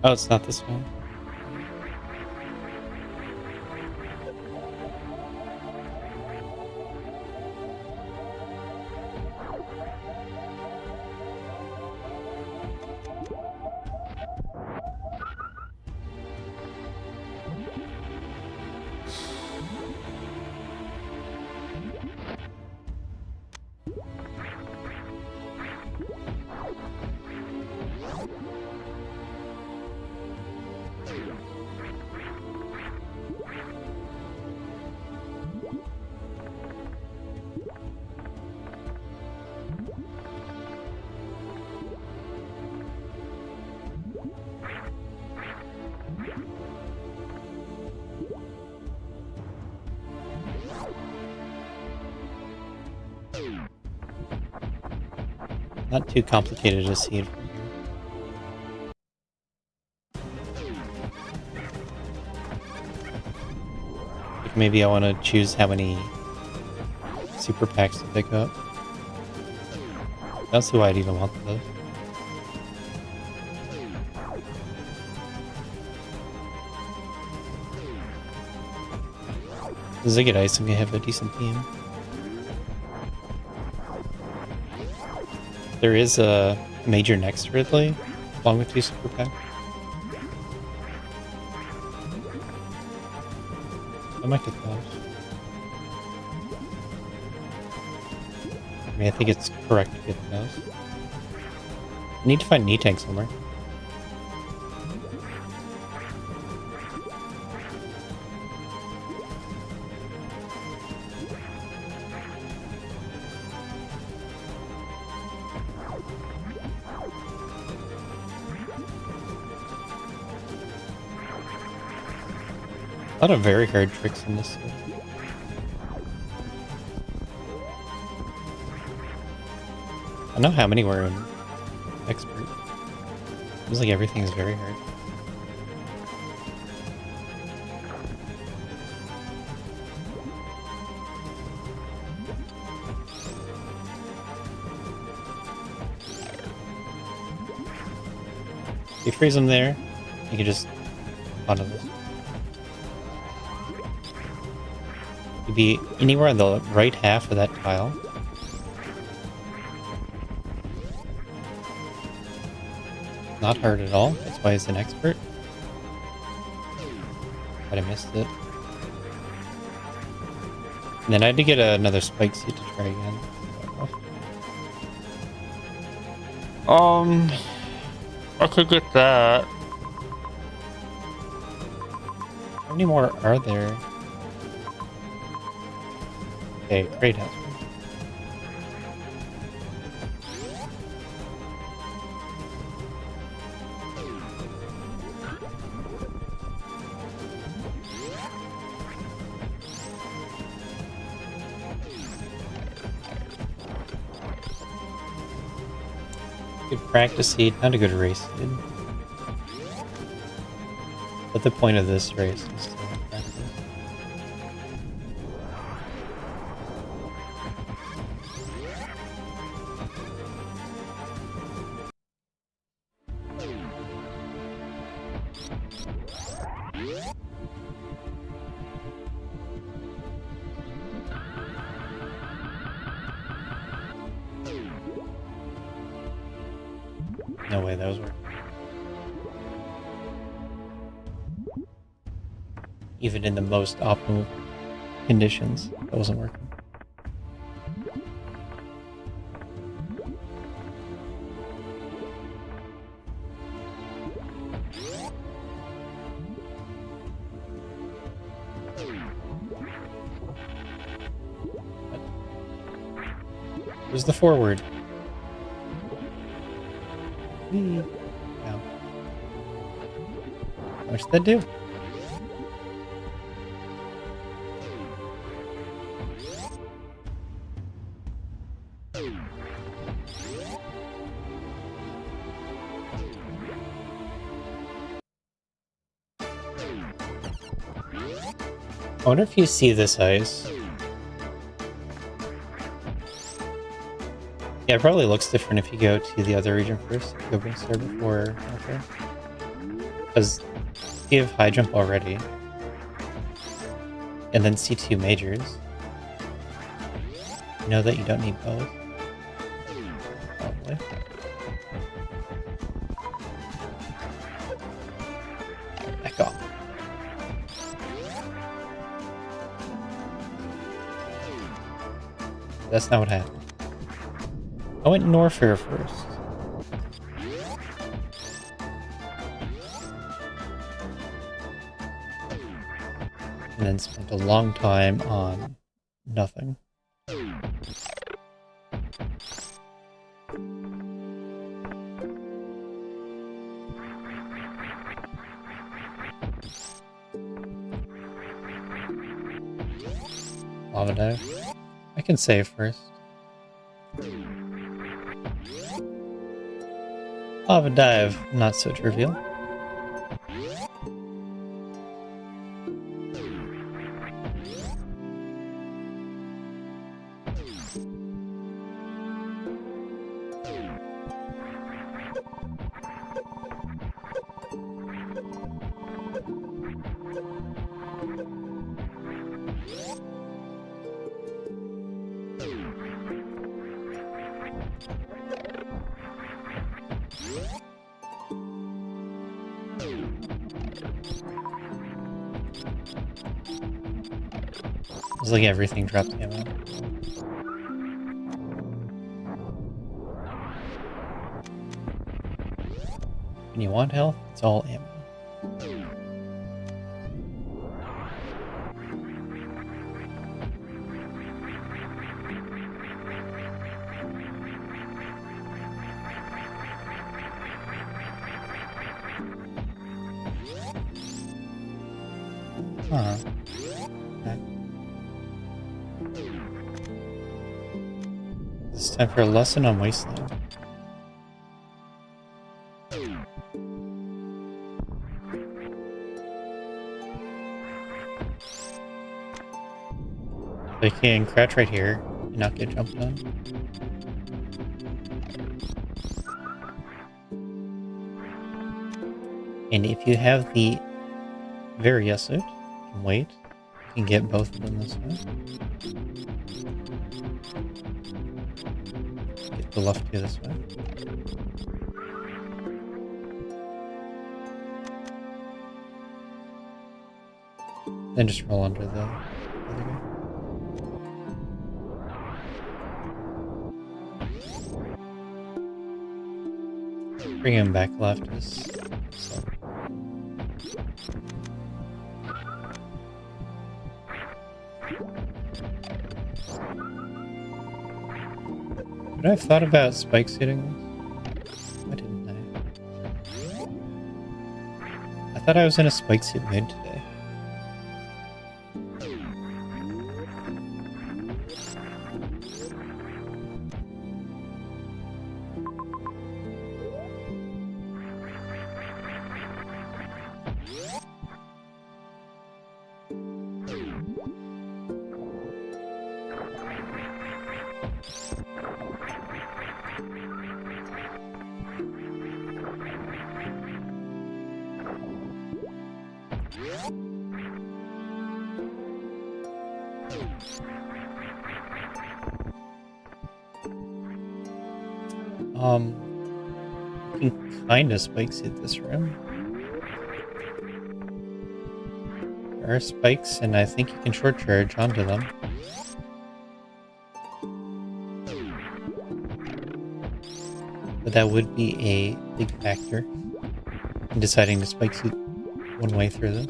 Oh, it's not this one. Not too complicated to see it from here. Like maybe I want to choose how many super packs to pick up. I don't see why I'd even want those. As I get ice, I'm gonna have a decent team. There is a major next to Ridley, along with 2 super packs. I might get those. I mean, I think it's correct to get those. I need to find knee tank somewhere. A lot of very hard tricks in this. I don't know how many were in expert. Feels like everything is very hard. You freeze them there, you can just onto this. You'd be anywhere on the right half of that tile. Not hard at all, that's why it's an expert. But I missed it. And then I had to get another spike seed to try again. I could get that. How many more are there? Okay, great house. Good practice seed, not a good race seed. But the point of this race is to practice. No way those were. Even in the most optimal conditions, that wasn't working. Where's the forward? Wow. What should that do? I wonder if you see this ice. Yeah, it probably looks different if you go to the other region first. Go Big Star before okay. Because you have high jump already. And then C2 majors. You know that you don't need both. Probably. Back off. That's not what happened. I went Norfair first. And then spent a long time on nothing. Lava dive. I can save first. Lava dive, not so trivial. It's like everything drops ammo. When you want health, it's all ammo. Huh. Okay. It's time for a lesson on Wasteland. So you can crouch right here and not get jumped on. And if you have the Varia suit, you can wait. You can get both of them this way. Get the left two this way. Then just roll under the other guy. Bring him back left is slow. Would I have thought about spike suiting this? Why didn't I? I thought I was in a spike suit mood today. You can kind of spike suit this room. There are spikes, and I think you can short charge onto them. But that would be a big factor in deciding to spike suit one way through this.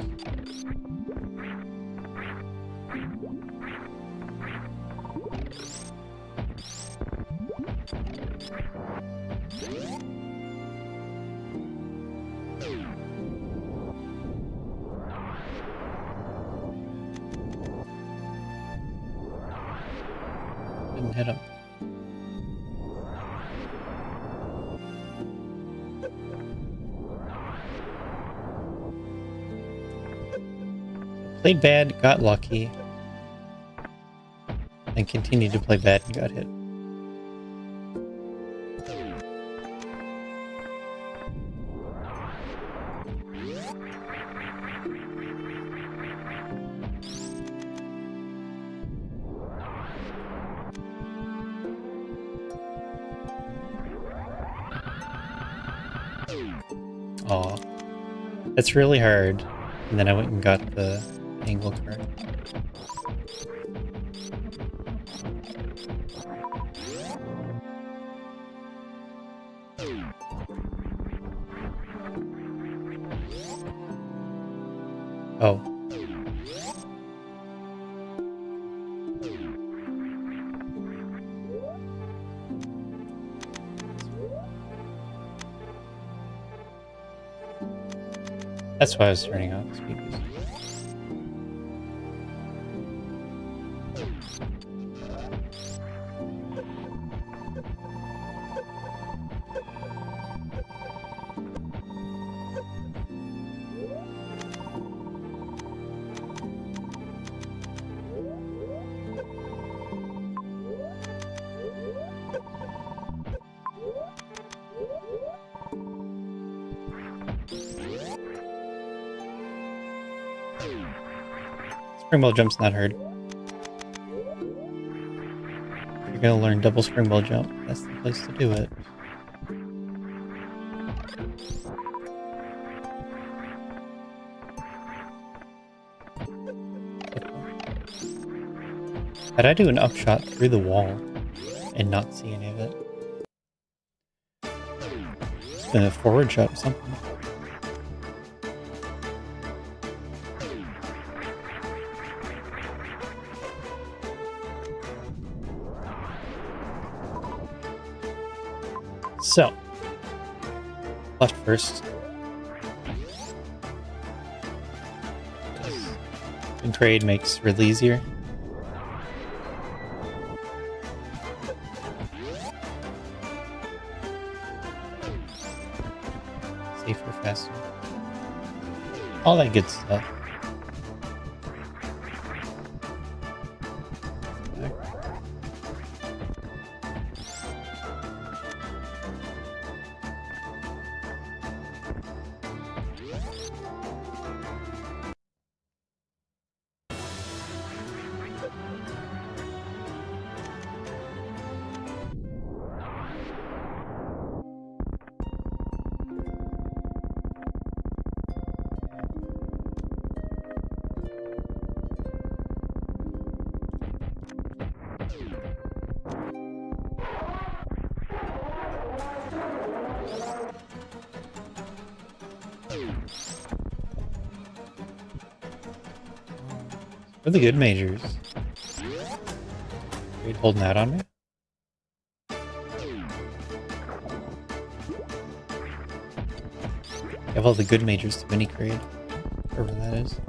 Didn't hit him. Played bad, got lucky, and continued to play bad and got hit. Aw, that's really hard. And then I went and got the angle card. Oh. That's why I was turning off the speakers. Springboard jump's not hard. If you're gonna learn double springboard jump, that's the place to do it. How'd I do an upshot through the wall and not see any of it? It's been a forward shot or something. So, left first. And trade makes really easier. Safer, faster. All that good stuff. We're the good majors. Are you holding out on me? You have all the good majors to mini crate. Wherever that is.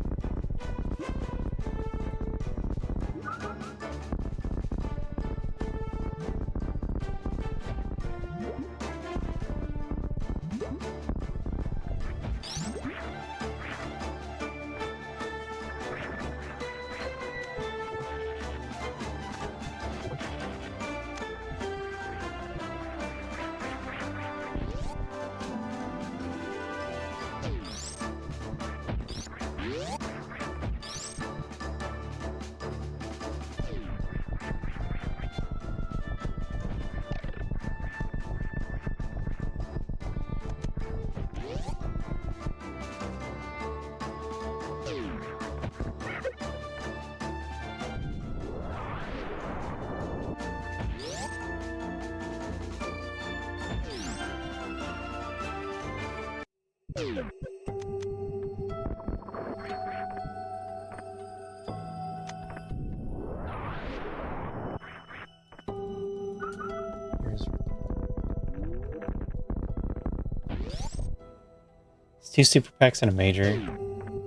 It's 2 super packs and a major.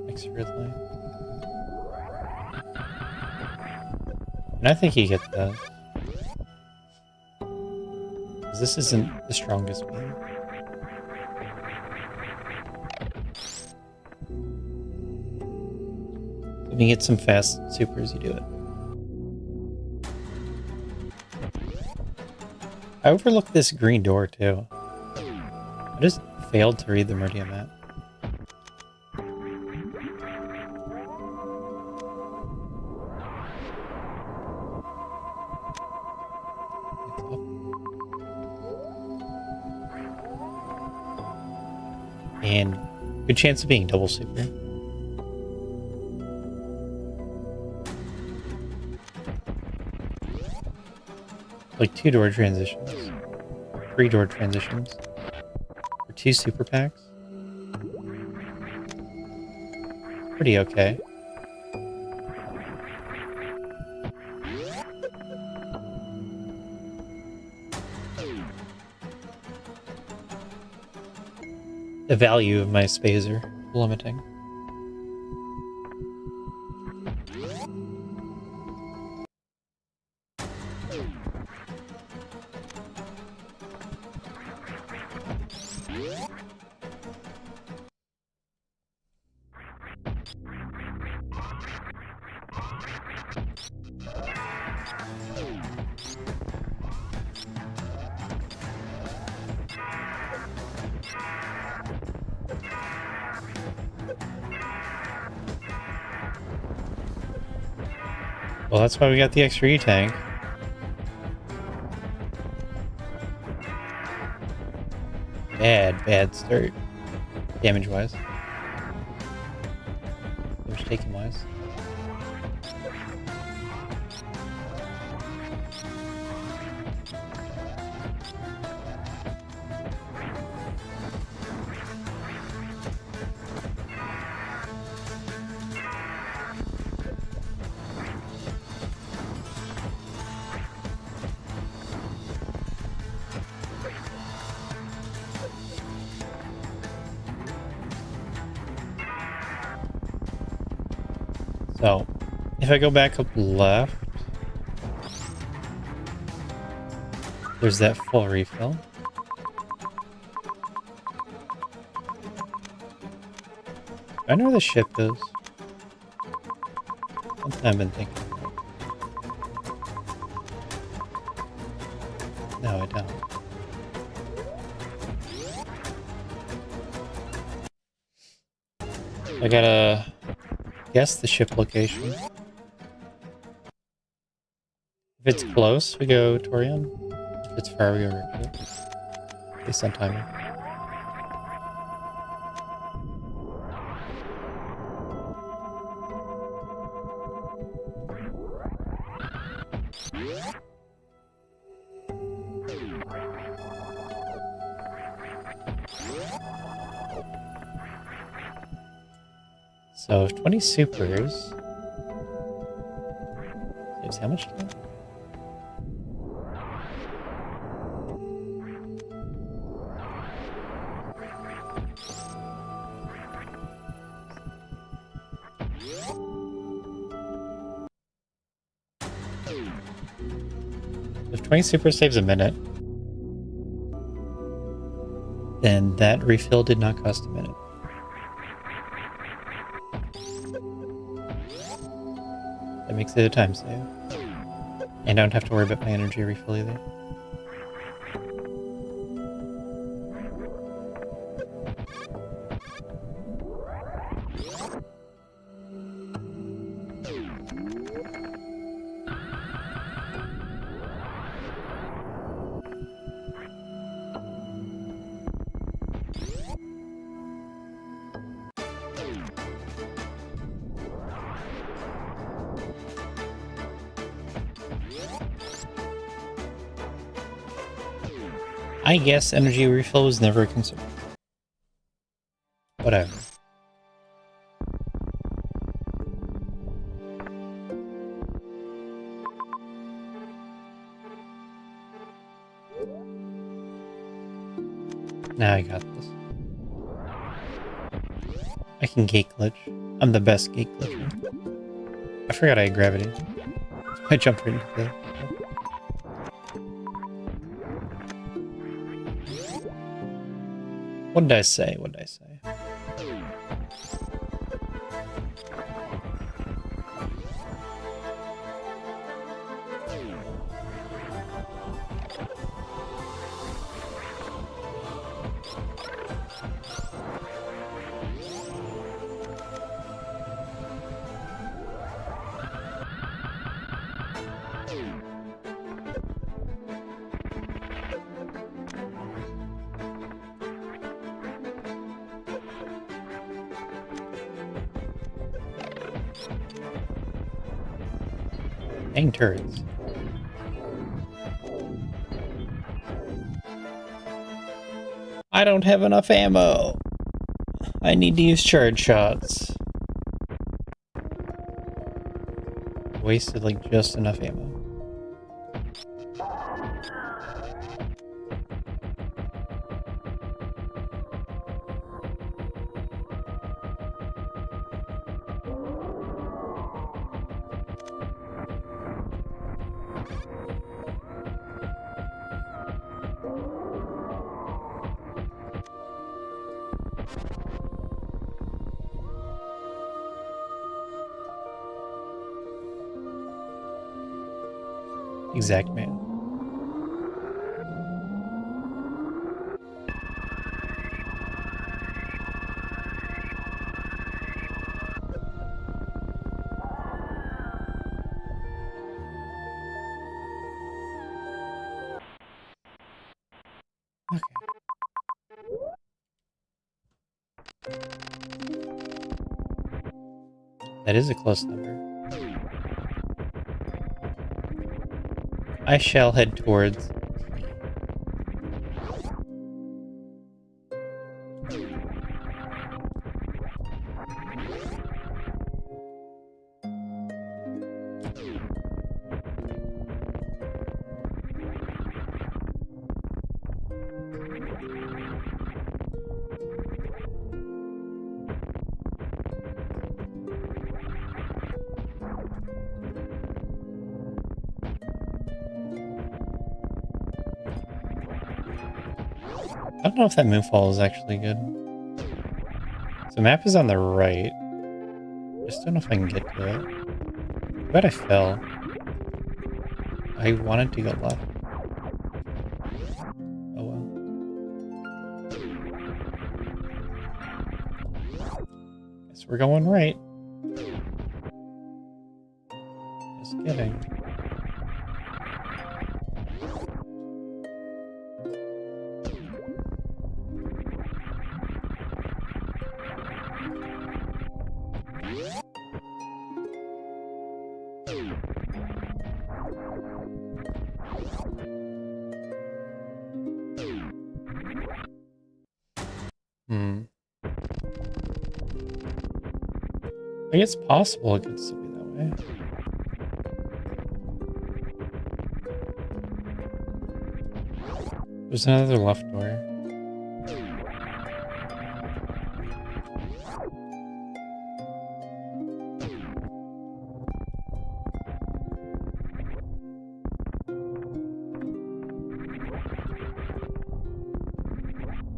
Makes it really. And I think you get the. This isn't the strongest beam. If you get some fast supers, you do it. I overlooked this green door too. I just failed to read the Meridian map. And good chance of being double super. Like 2 door transitions, 3 door transitions, for 2 super packs. Pretty okay. The value of my spacer limiting. Well, that's why we got the extra E-tank. Bad start. Damage-wise. Damage taken-wise. So, if I go back up left, there's that full refill. I know where the ship is. Something I've been thinking about. No, I don't. I gotta guess the ship location. If it's close, we go Torian. If it's far, we go Riku. Based on timing. So 20 supers. Saves how much time? If 20 super saves a minute, then that refill did not cost a minute. That makes it a time save. And I don't have to worry about my energy refill either. I guess energy refill was never a concern. Whatever. Now I got this. I can gate glitch. I'm the best gate glitcher. I forgot I had gravity. I jumped right into that. What did I say? What did I say? Dang turrets. I don't have enough ammo. I need to use charge shots. Wasted like just enough ammo. Exact man. Okay. That is a close number. I shall head towards T. I don't know if that moonfall is actually good. So map is on the right. Just don't know if I can get to it. Too bad I fell. I wanted to go left. Oh well. Guess we're going right. Just kidding. I guess it's possible it could still be that way. There's another left door.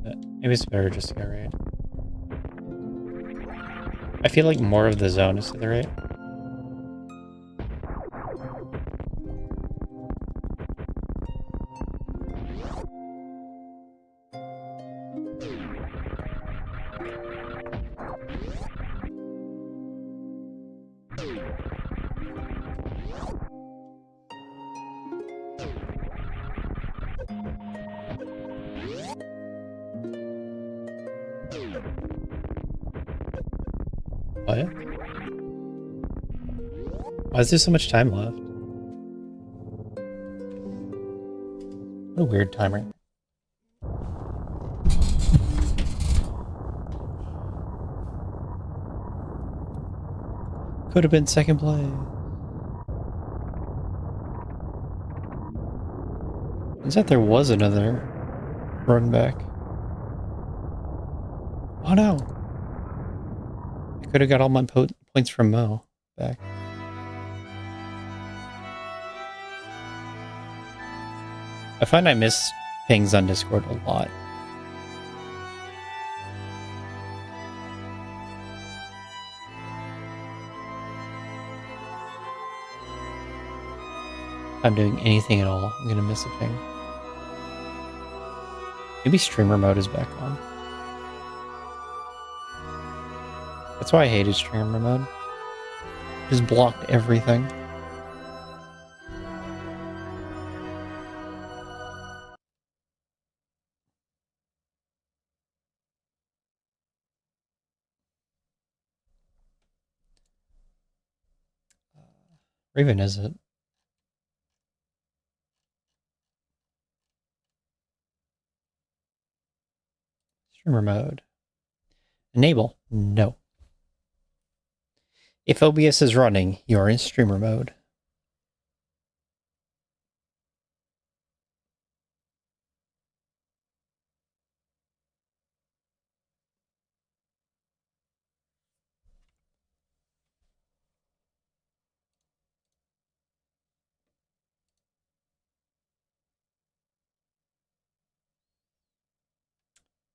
But maybe it's better just to go right. I feel like more of the zone is to the right. What? Why is there so much time left? What a weird timer. Could have been second place. Turns out there was another run back. Oh no! I could have got all my points from Mo back. I find I miss pings on Discord a lot. If I'm doing anything at all, I'm gonna miss a ping. Maybe streamer mode is back on. That's why I hated streamer mode. Just blocked everything. Raven, is it? Streamer mode. Enable. No. If OBS is running, you're in streamer mode.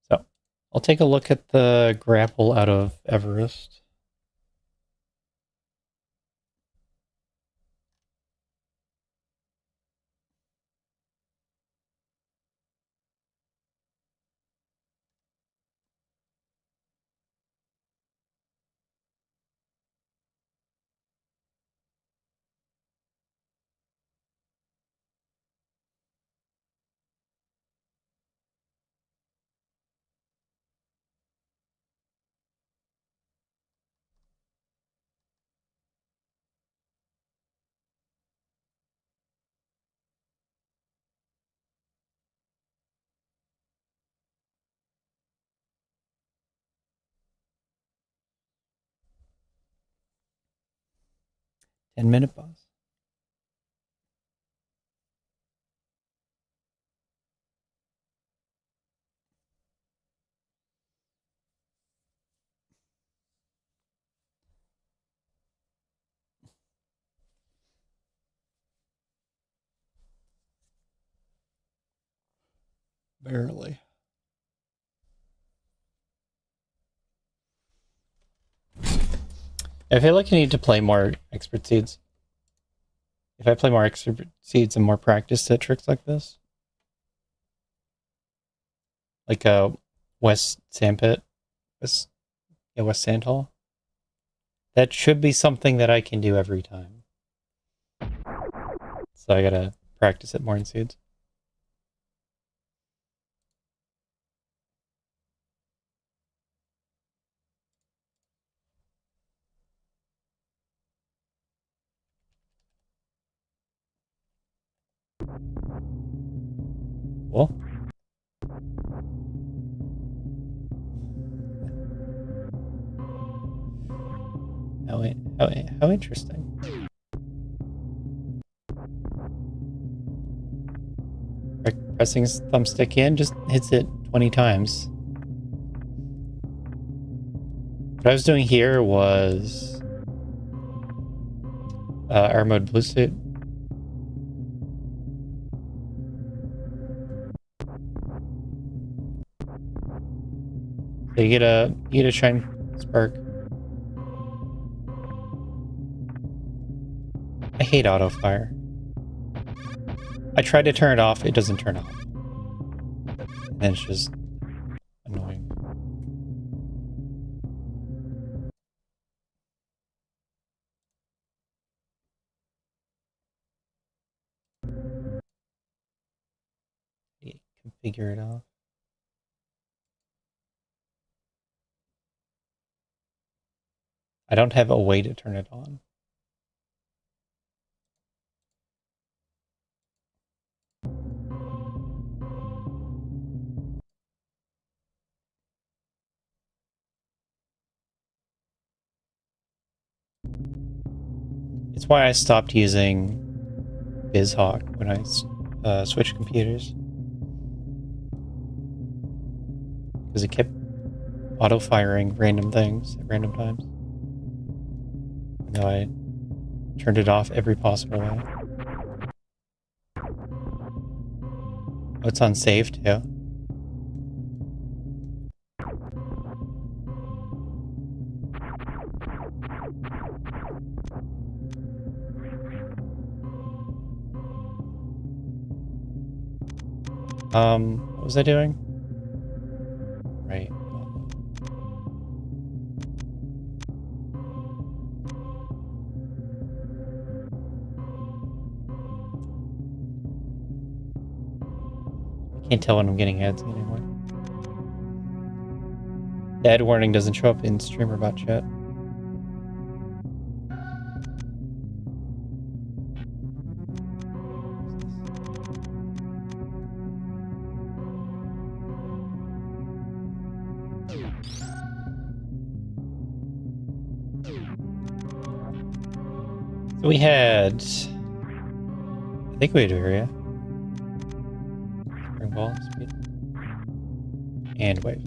So, I'll take a look at the grapple out of Everest. Ten-minute pause. Barely. I feel like I need to play more expert seeds. If I play more expert seeds, I'm more practiced at tricks like this. Like West Sandpit. West Sandhall. That should be something that I can do every time. So I gotta practice it more in seeds. Cool. How interesting. Pressing his thumbstick in just hits it 20 times. What I was doing here was air mode blue suit. So you get a shine spark. I hate auto fire. I tried to turn it off, it doesn't turn off. And it's just annoying. You can figure it out. I don't have a way to turn it on. It's why I stopped using BizHawk when I switched computers. Because it kept auto-firing random things at random times. And now I turned it off every possible way. Oh, it's on save too. What was I doing? Right. I can't tell when I'm getting ads anymore. The ad warning doesn't show up in streamer bot chat. So we had, I think we had area. Spring ball, speed. And wave.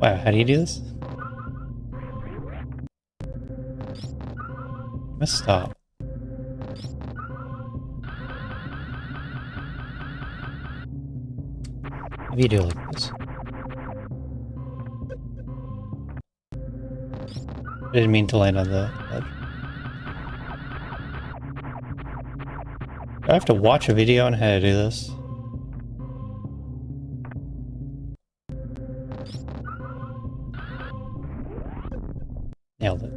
Wow, how do you do this? You must stop. Maybe you do it like this. I didn't mean to land on the ledge. I have to watch a video on how to do this. Nailed it.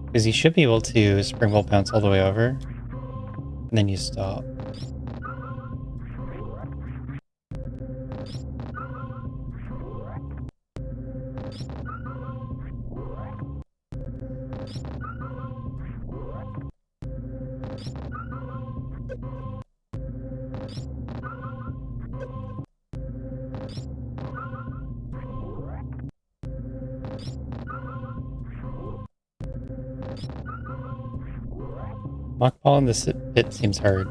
Because you should be able to springbolt bounce all the way over, and then you stop. Mockball in this pit seems hard.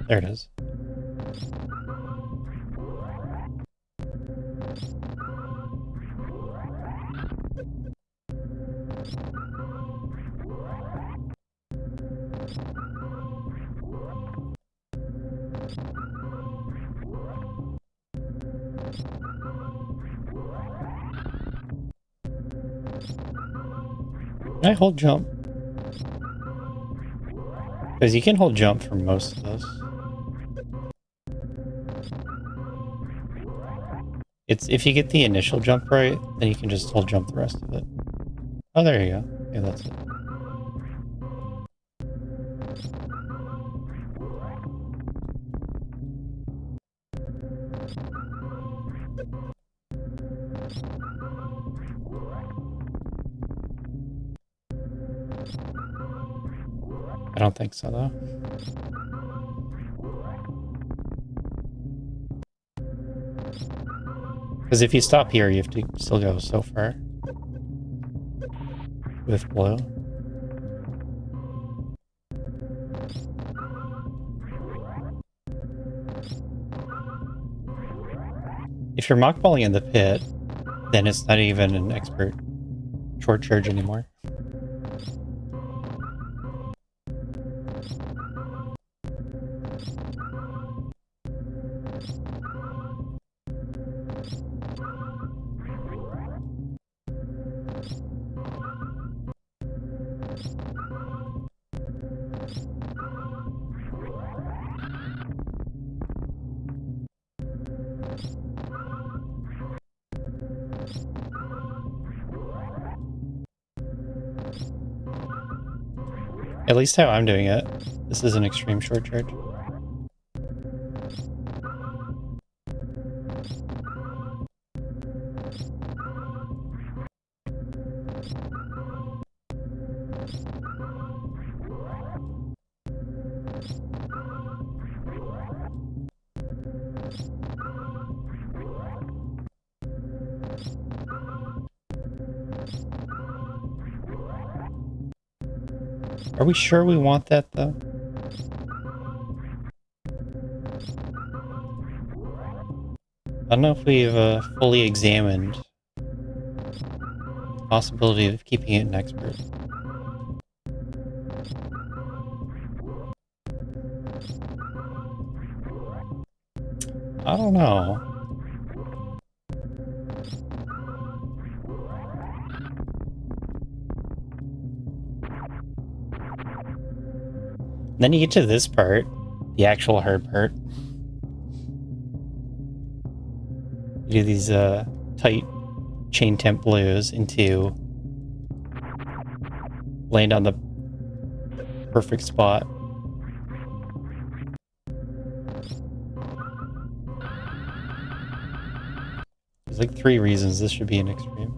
There it is. Can I hold jump? Because you can hold jump for most of this. It's if you get the initial jump right, then you can just hold jump the rest of it. Oh, there you go. Yeah, that's it. I don't think so, though. Because if you stop here, you have to still go so far. With blue. If you're mockballing in the pit, then it's not even an expert short charge anymore. At least how I'm doing it. This is an extreme short charge. Are we sure we want that, though? I don't know if we've fully examined the possibility of keeping it an expert. I don't know. Then you get to this part, the actual hard part. You do these tight chain temp blues into land on the perfect spot. There's like 3 reasons this should be an extreme.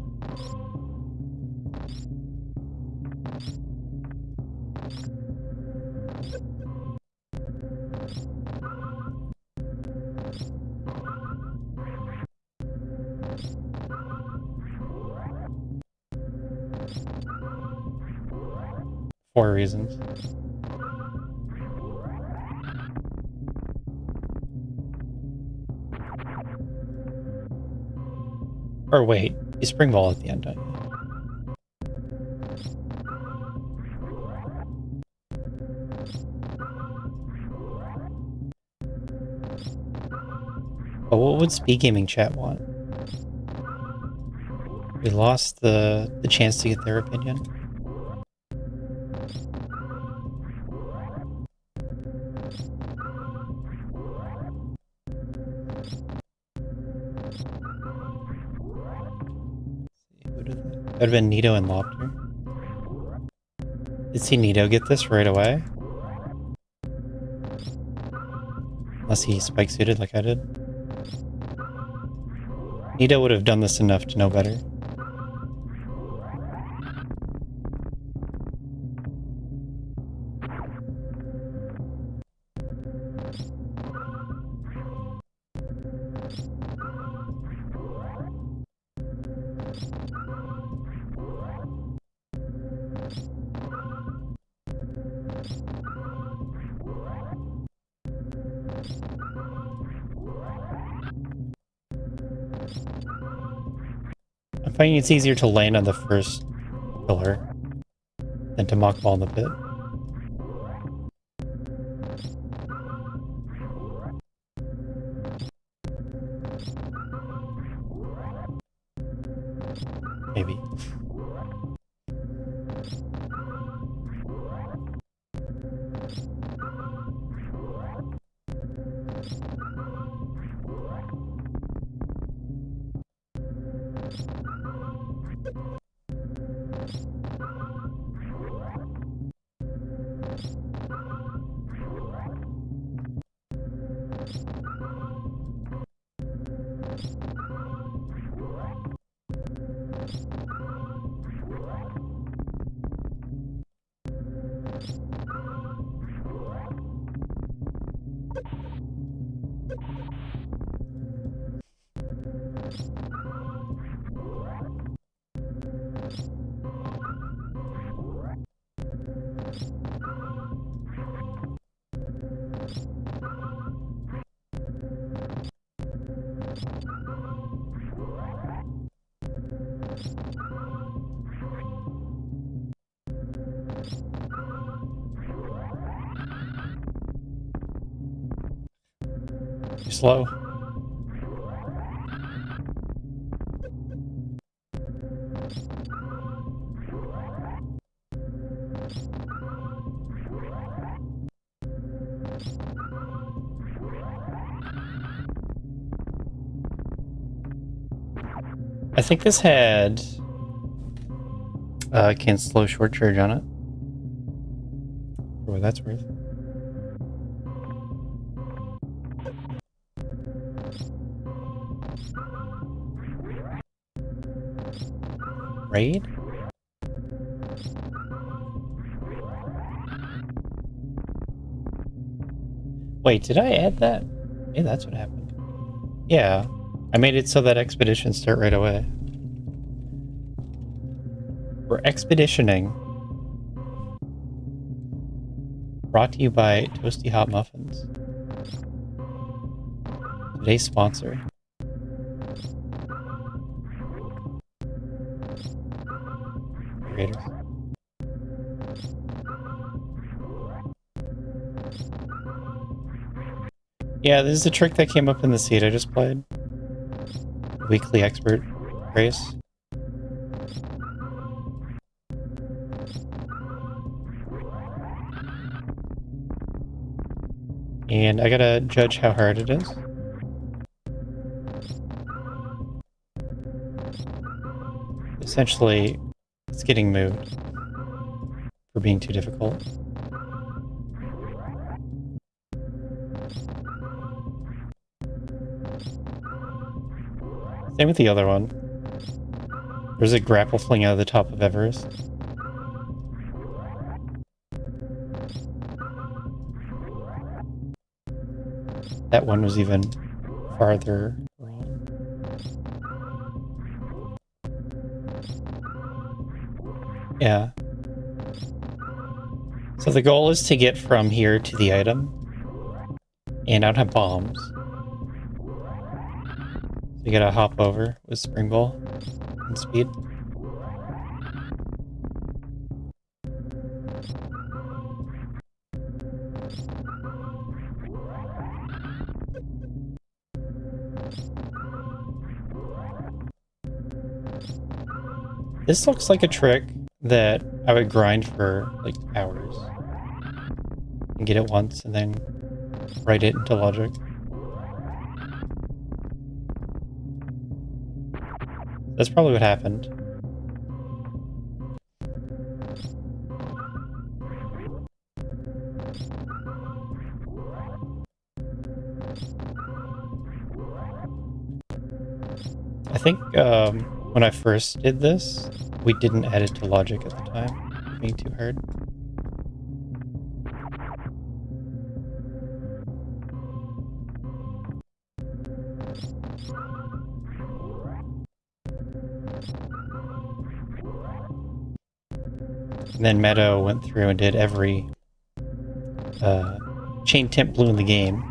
Four reasons. Or wait, you spring ball at the end, don't you? But what would speed gaming chat want? We lost the chance to get their opinion. That would have been Nito and Lobster. Did see Nito get this right away? Unless he spike suited like I did. Nito would have done this enough to know better. I'm finding it's easier to land on the first pillar than to mock ball in the pit. Maybe. Too slow. I think this had can slow short charge on it. For what that's worth. Raid? Wait, did I add that? Yeah, that's what happened. Yeah, I made it so that expeditions start right away. We're expeditioning. Brought to you by Toasty Hot Muffins. Today's sponsor. Raiders. Yeah, this is a trick that came up in the seed I just played. Weekly expert race. And I gotta judge how hard it is. Essentially, it's getting moved for being too difficult. Same with the other one. There's a grapple fling out of the top of Everest. That one was even farther wrong. Yeah. So the goal is to get from here to the item. And I don't have bombs. So you gotta hop over with Spring Ball and speed. This looks like a trick that I would grind for like hours and get it once and then write it into logic. That's probably what happened. I think when I first did this, we didn't add it to logic at the time, being too hard. And then Meadow went through and did every chain temp blue in the game,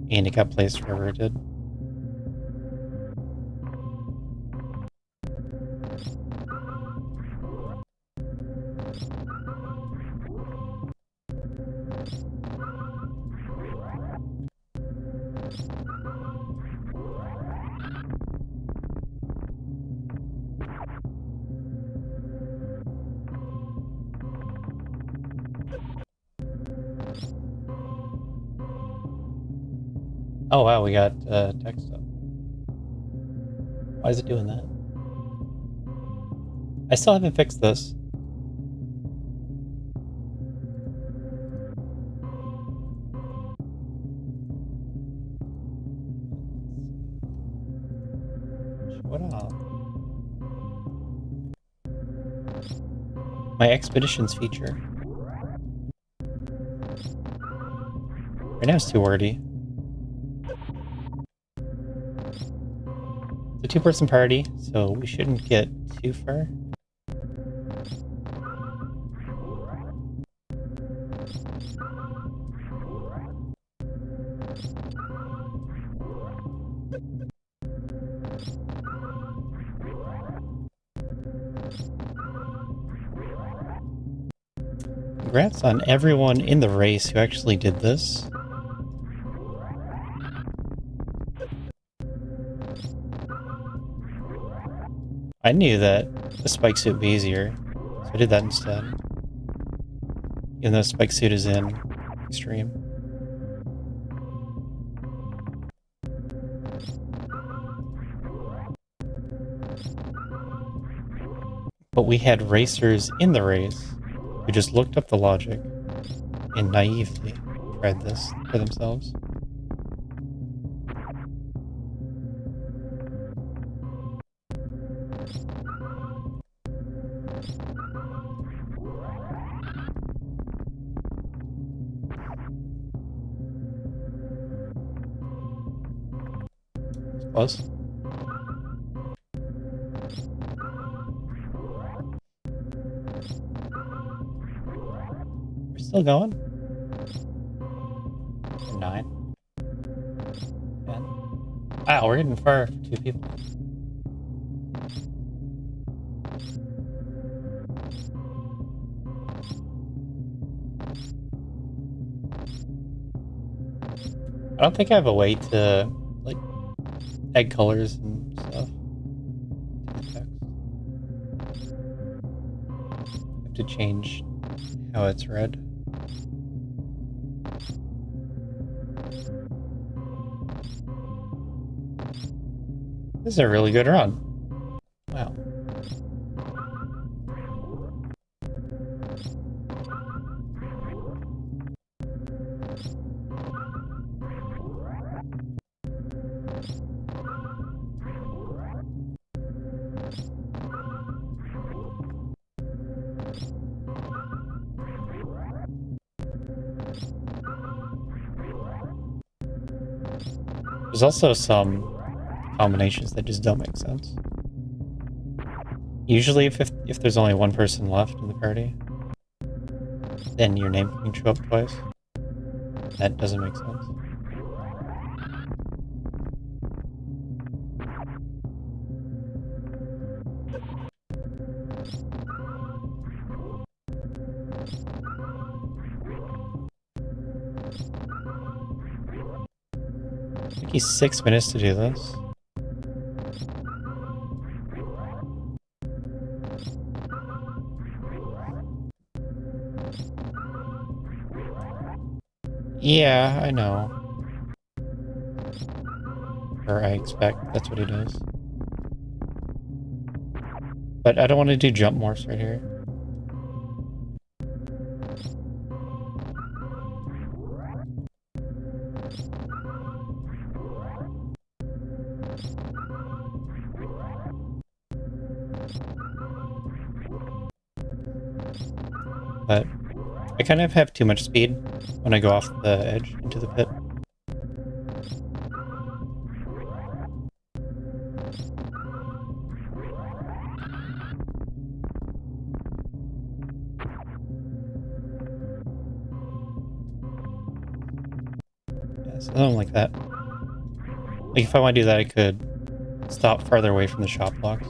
and it got placed wherever it did. Oh wow, we got text up. Why is it doing that? I still haven't fixed this. What up? My expeditions feature. Right now it's too wordy. It's a two-person party, so we shouldn't get too far. Congrats on everyone in the race who actually did this. I knew that the spike suit would be easier, so I did that instead. Even though spike suit is in extreme. But we had racers in the race who just looked up the logic and naively tried this for themselves. Close. We're still going? 9. 10. Wow, we're getting far for 2 people. I don't think I have a way to, like, add colors and stuff to the text. I have to change how it's read. This is a really good run. Wow. There's also some combinations that just don't make sense. Usually if there's only one person left in the party, then your name can show up twice. That doesn't make sense. It took you 6 minutes to do this. Yeah, I know. Or I expect that's what he does. But I don't want to do jump morphs right here. But I kind of have too much speed when I go off the edge into the pit. Yeah, so I don't like that. Like if I want to do that, I could stop farther away from the shop blocks.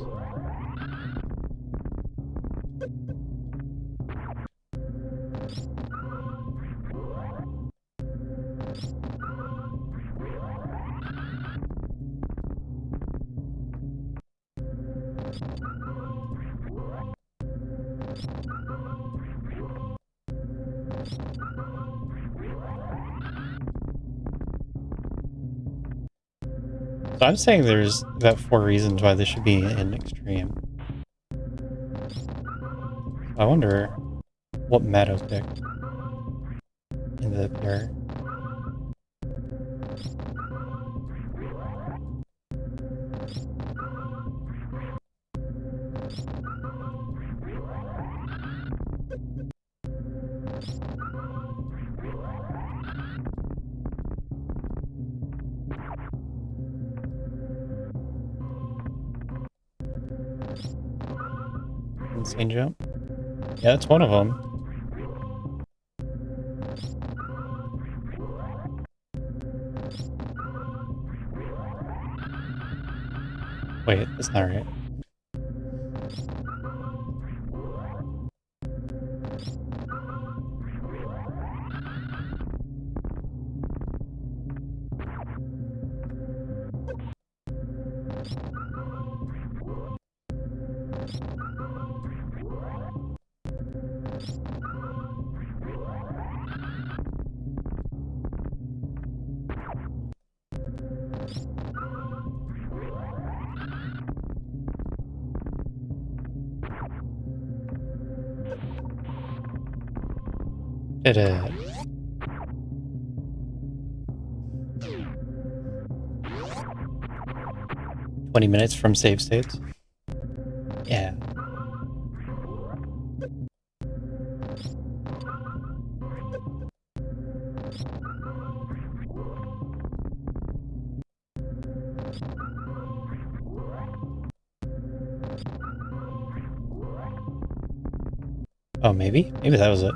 So I'm saying there's about 4 reasons why this should be in extreme. I wonder what Meadows picked in the PR. Insane jump. Yeah, that's one of them. Wait, that's not right. Did it. "20 minutes from save states." Yeah. Oh, maybe? Maybe that was it.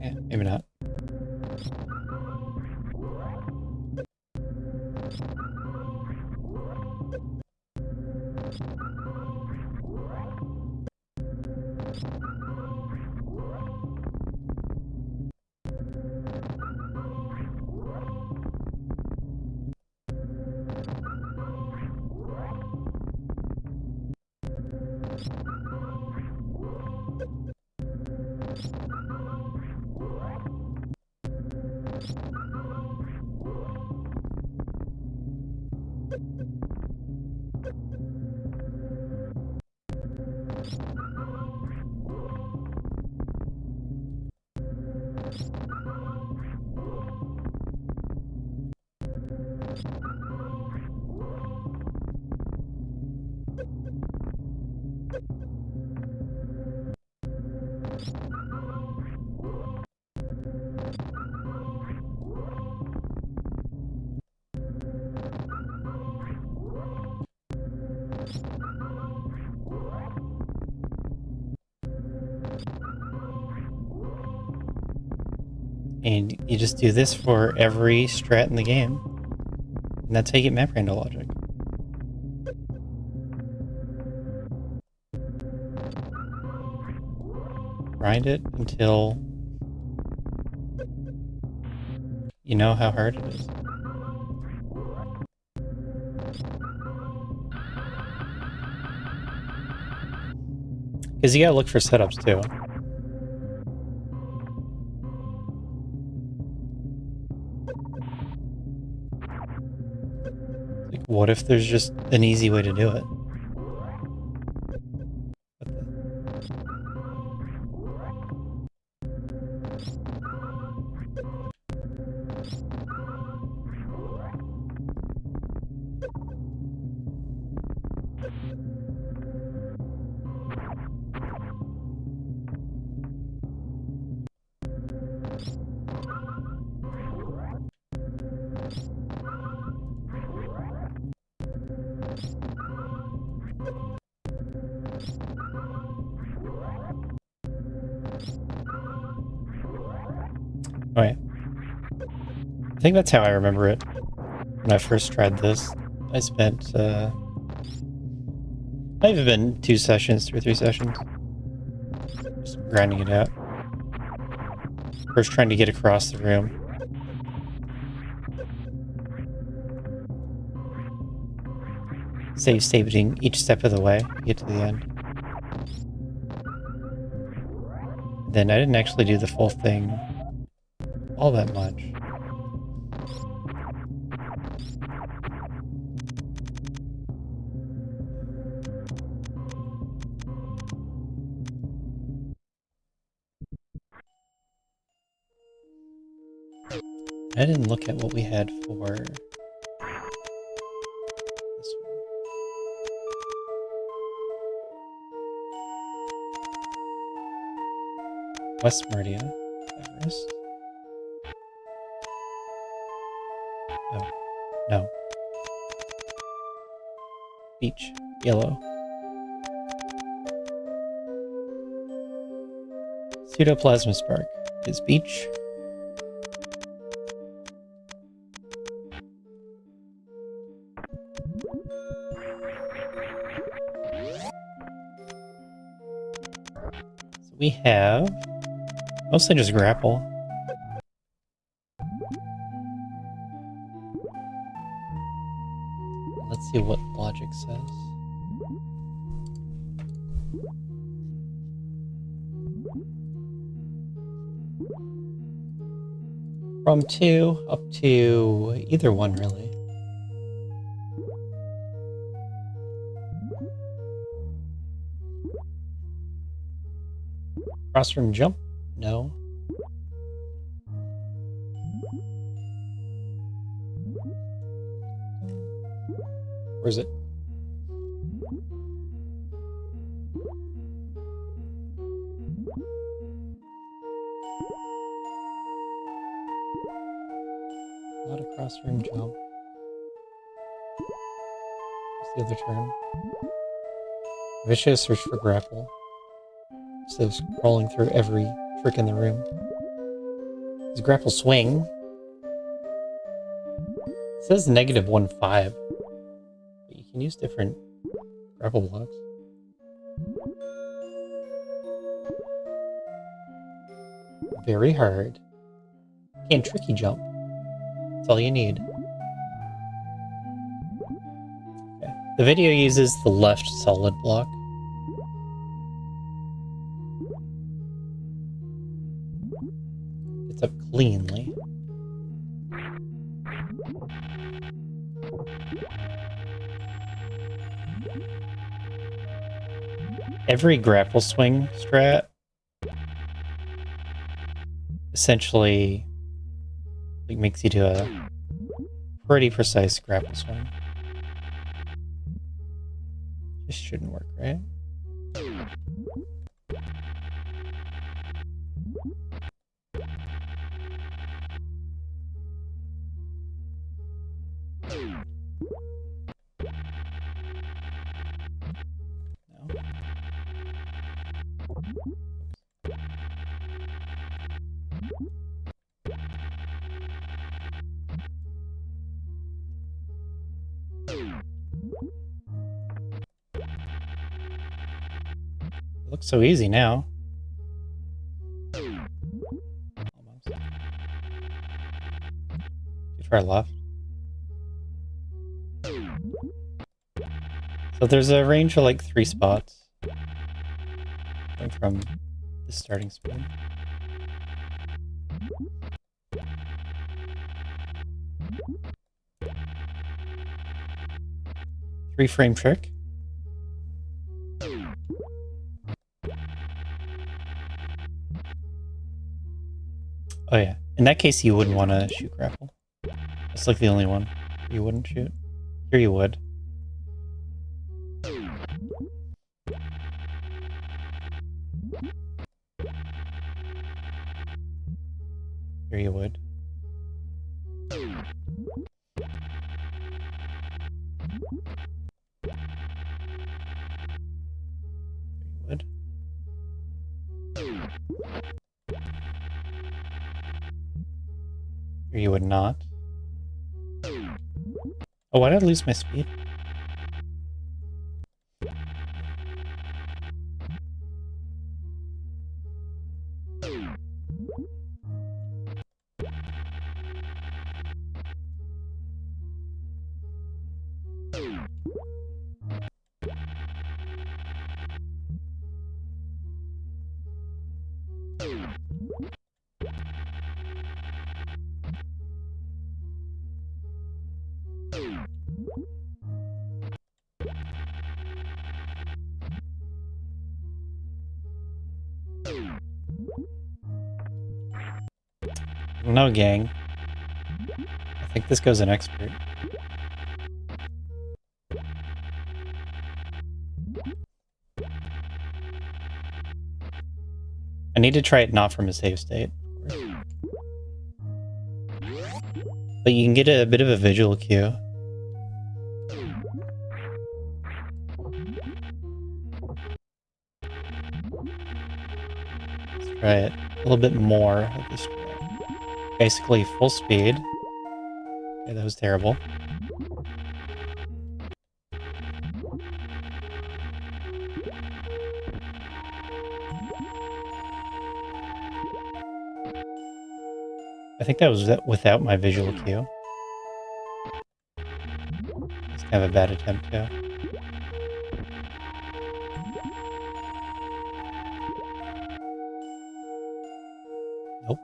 Yeah, maybe not. And you just do this for every strat in the game. And that's how you get map rando logic. Grind it until you know how hard it is. Because you gotta look for setups too. Like, what if there's just an easy way to do it? Oh yeah. I think that's how I remember it. When I first tried this, I spent, might have been 2 sessions, 2 or 3 sessions. Just grinding it out. First trying to get across the room. Saving each step of the way to get to the end. Then I didn't actually do the full thing all that much. I didn't look at what we had for this one. West Meridia, Everest. Oh, no. Beach, yellow. Pseudoplasma spark is beach. So we have mostly just grapple. Let's see what logic says. From 2 up to either one, really. Crossroom jump? No. Where is it? Not a crossroom jump. What's the other term? Vicious search for grapple. Instead of scrolling through every trick in the room. Is grapple swing? It says -1.5. But you can use different grapple blocks. Very hard. And tricky jump. That's all you need. Okay. The video uses the left solid block. It's up cleanly. Every grapple swing strat essentially like makes you do a pretty precise grapple swing. This shouldn't work, right? No. It looks so easy now. Almost. Too far left. So there's a range of like 3 spots. Going from the starting spin. Three-frame trick. Oh yeah. In that case, you wouldn't want to shoot grapple. That's like the only one you wouldn't shoot. Here you would. Here you would. Would. Here you would not. Oh, why did I lose my speed? No, gang. I think this goes an expert. I need to try it not from a save state, of course. But you can get a bit of a visual cue. Let's try it a little bit more of this try. Basically full speed. Okay, that was terrible. I think that was without my visual cue. It's kind of a bad attempt too. Nope.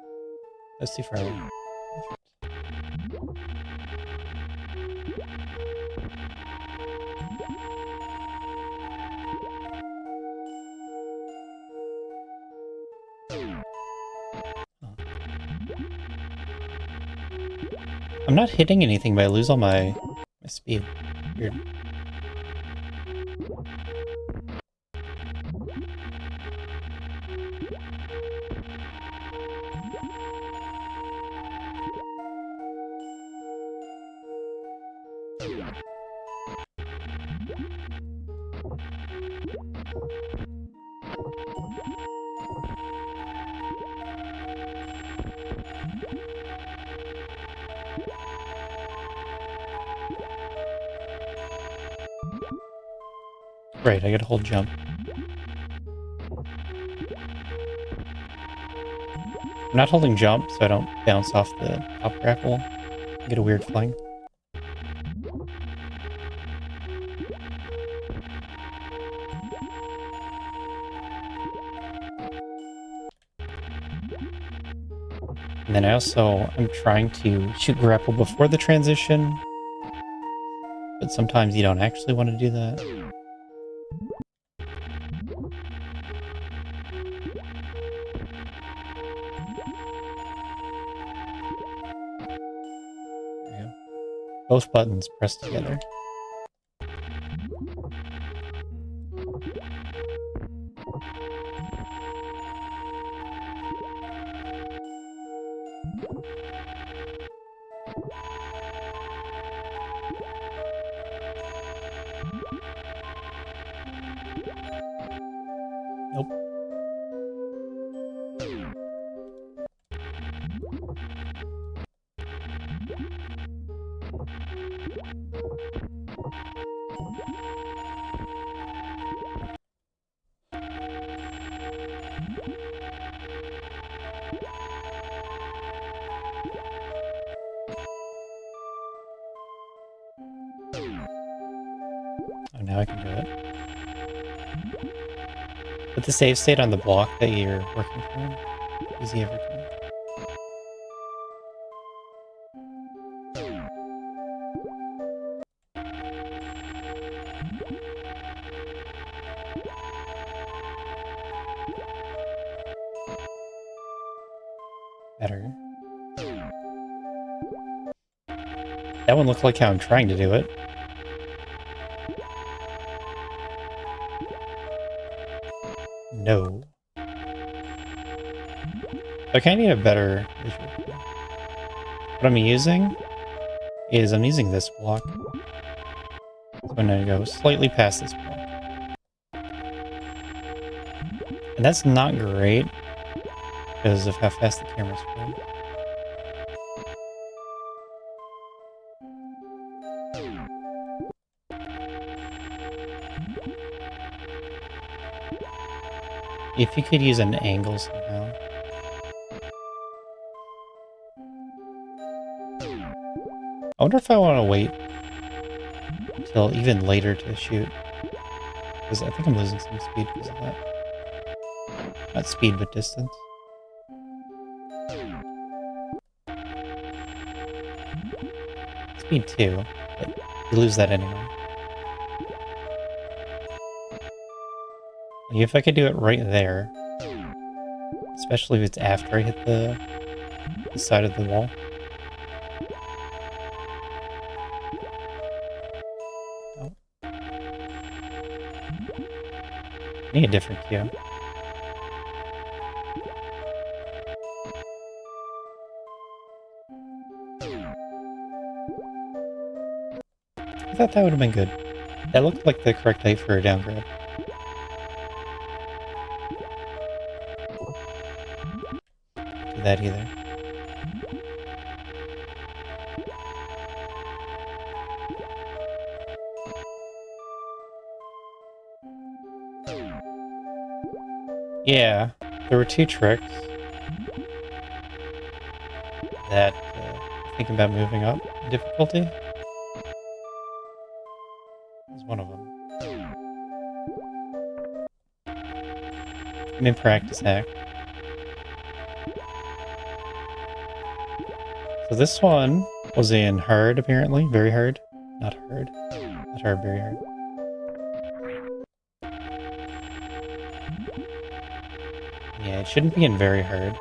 That's too far away. I'm not hitting anything, but I lose all my speed. Weird. Right, I gotta hold jump. I'm not holding jump, so I don't bounce off the top grapple. I get a weird fling. And then I'm trying to shoot grapple before the transition, but sometimes you don't actually want to do that. Both buttons pressed together. Nope. now I can do it. Put the save state on the block that you're working from. Easy every time. Better. That one looked like how I'm trying to do it. No. I kind of need a better visual. What I'm using is I'm using this block. So I'm going to go slightly past this block. And that's not great because of how fast the camera's going. If you could use an angle somehow. I wonder if I want to wait until even later to shoot. Because I think I'm losing some speed because of that. Not speed, but distance. Speed too, but you lose that anyway. Like if I could do it right there, especially if it's after I hit the side of the wall. Oh. I need a different cue. I thought that would have been good. That looked like the correct height for a down grab. Do that either. Yeah, there were two tricks that thinking about moving up in difficulty was one of them. I mean, practice hack. So this one was in hard, apparently. Very hard. Not hard. Not hard, very hard. Yeah, it shouldn't be in very hard.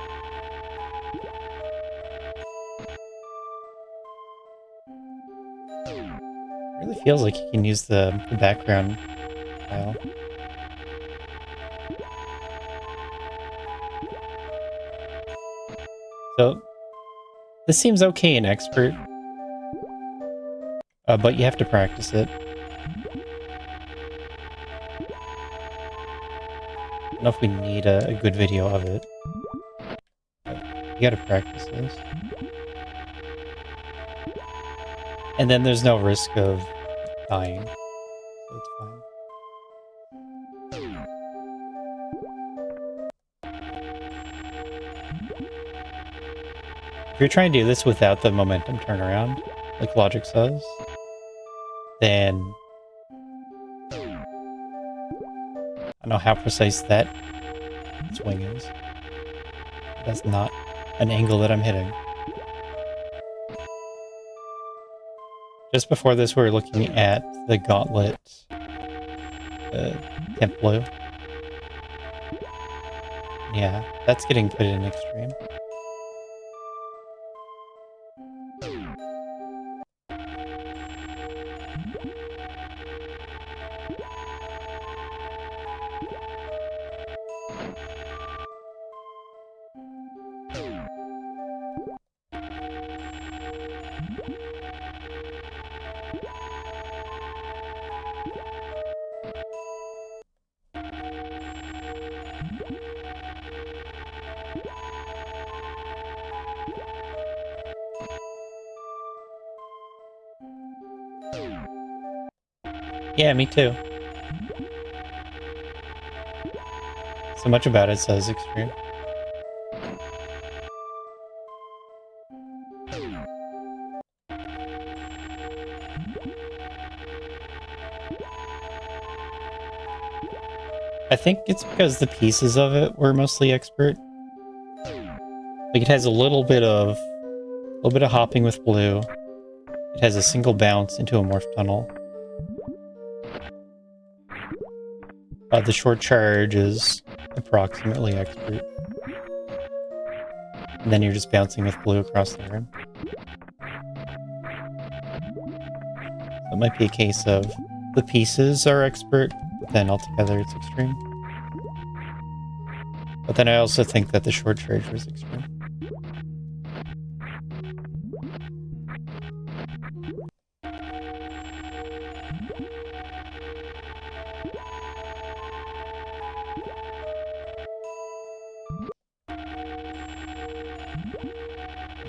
It really feels like you can use the background tile. So, this seems okay in expert, but you have to practice it. I don't know if we need a good video of it, but you gotta practice this. And then there's no risk of dying, so it's fine. If you're trying to do this without the momentum turnaround, like logic says, then I don't know how precise that swing is. That's not an angle that I'm hitting. Just before this, we were looking at the gauntlet temp blue. Yeah, that's getting put in extreme. Yeah, me too. So much about it says extreme. I think it's because the pieces of it were mostly expert. Like it has a little bit of hopping with blue. It has a single bounce into a morph tunnel. The short charge is approximately expert. And then you're just bouncing with blue across the room. So it might be a case of the pieces are expert, but then altogether it's extreme. But then I also think that the short charge was extreme.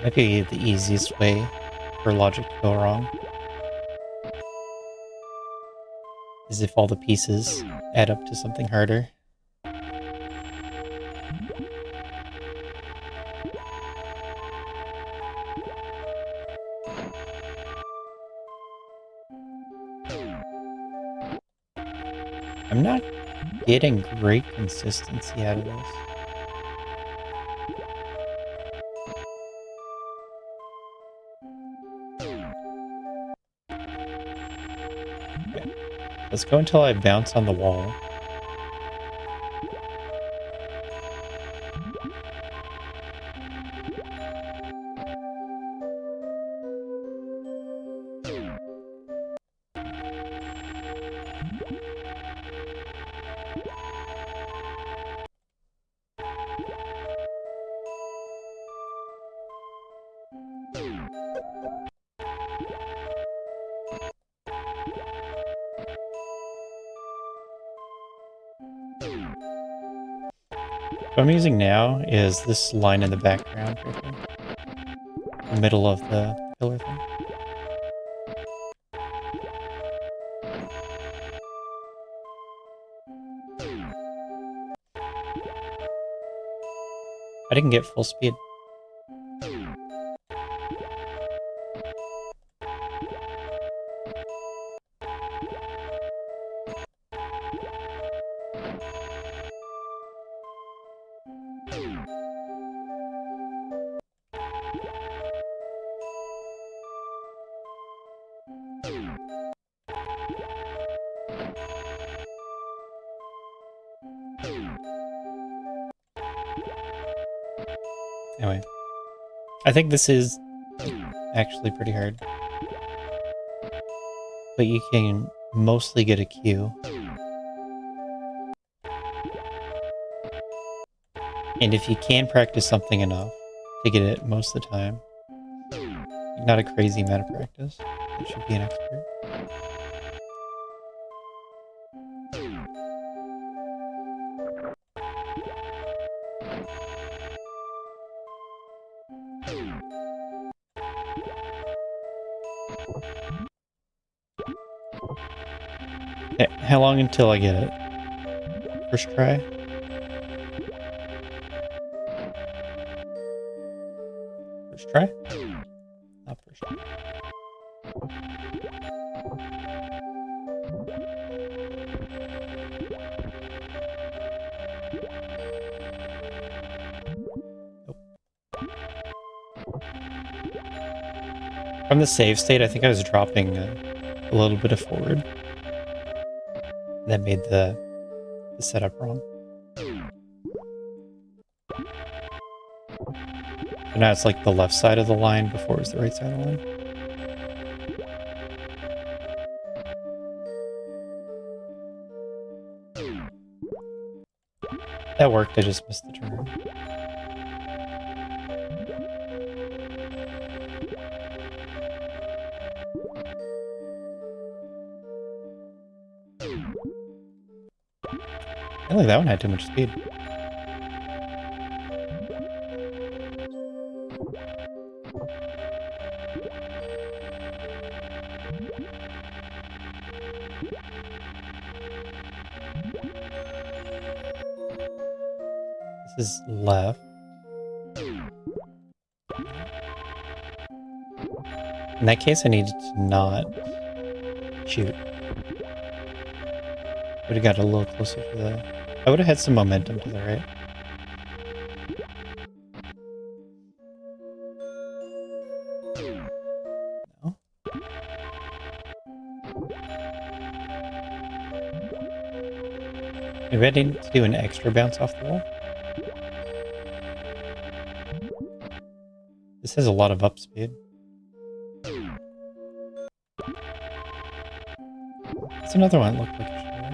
Might be the easiest way for logic to go wrong. Is if all the pieces add up to something harder. I'm not getting great consistency out of this. Okay. Let's go until I bounce on the wall. What I'm using now is this line in the background right here. The middle of the pillar thing. I didn't get full speed. Anyway, I think this is actually pretty hard. But you can mostly get a Q. And if you can practice something enough to get it most of the time, not a crazy amount of practice, it should be an expert. Okay, how long until I get it? First try? First try? Not first try. Nope. From the save state, I think I was dropping a little bit of forward. That made the setup wrong. So now it's like the left side of the line before it was the right side of the line. That worked, I just missed the turn. I think that one had too much speed. This is left. In that case, I needed to not shoot. Would have got a little closer to the I would have had some momentum to the right. No. Maybe I need to do an extra bounce off the wall. This has a lot of up speed. It's another one that looked like it should work.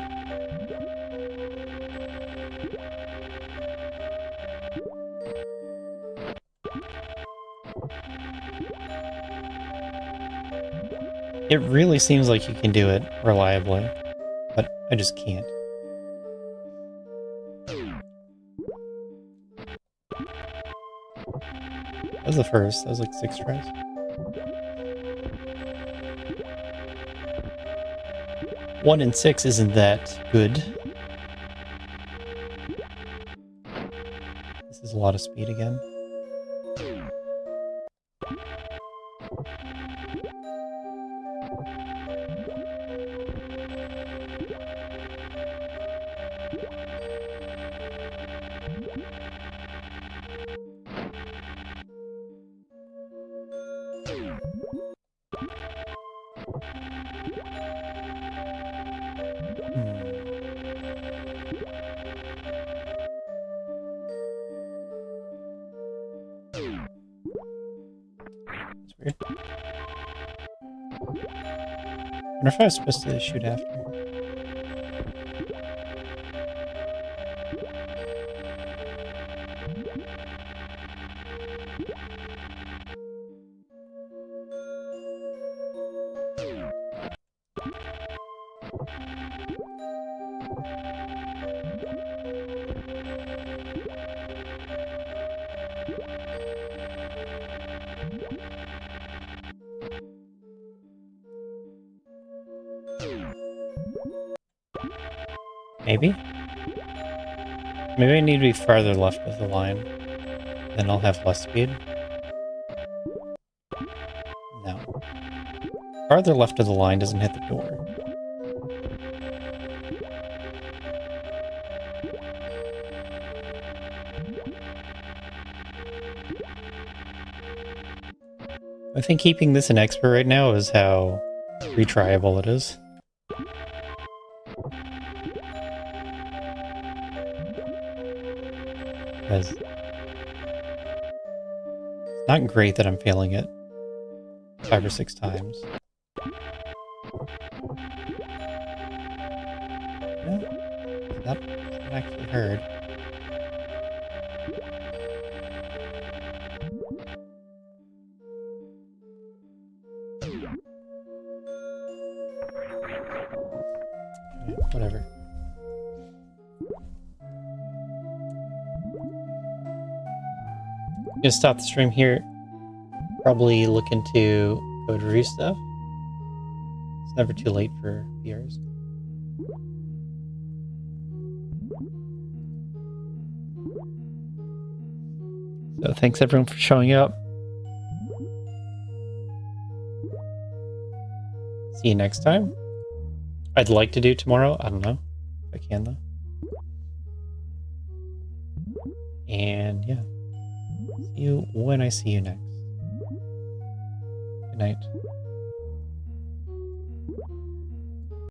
It really seems like you can do it reliably, but I just can't. That was the first. That was like 6 tries. One in 6 isn't that good. This is a lot of speed again. Weird. I wonder if I was supposed to shoot after. Maybe? Maybe I need to be farther left of the line. Then I'll have less speed. No. Farther left of the line doesn't hit the door. I think keeping this in expert right now is how retryable it is. Because it's not great that I'm failing it 5 or 6 times. No, it's not actually heard. Whatever. Gonna stop the stream here. Probably look into code review stuff. It's never too late for viewers. So thanks everyone for showing up. See you next time. I'd like to do tomorrow. I don't know if I can though. And yeah. See you when I see you next. Good night.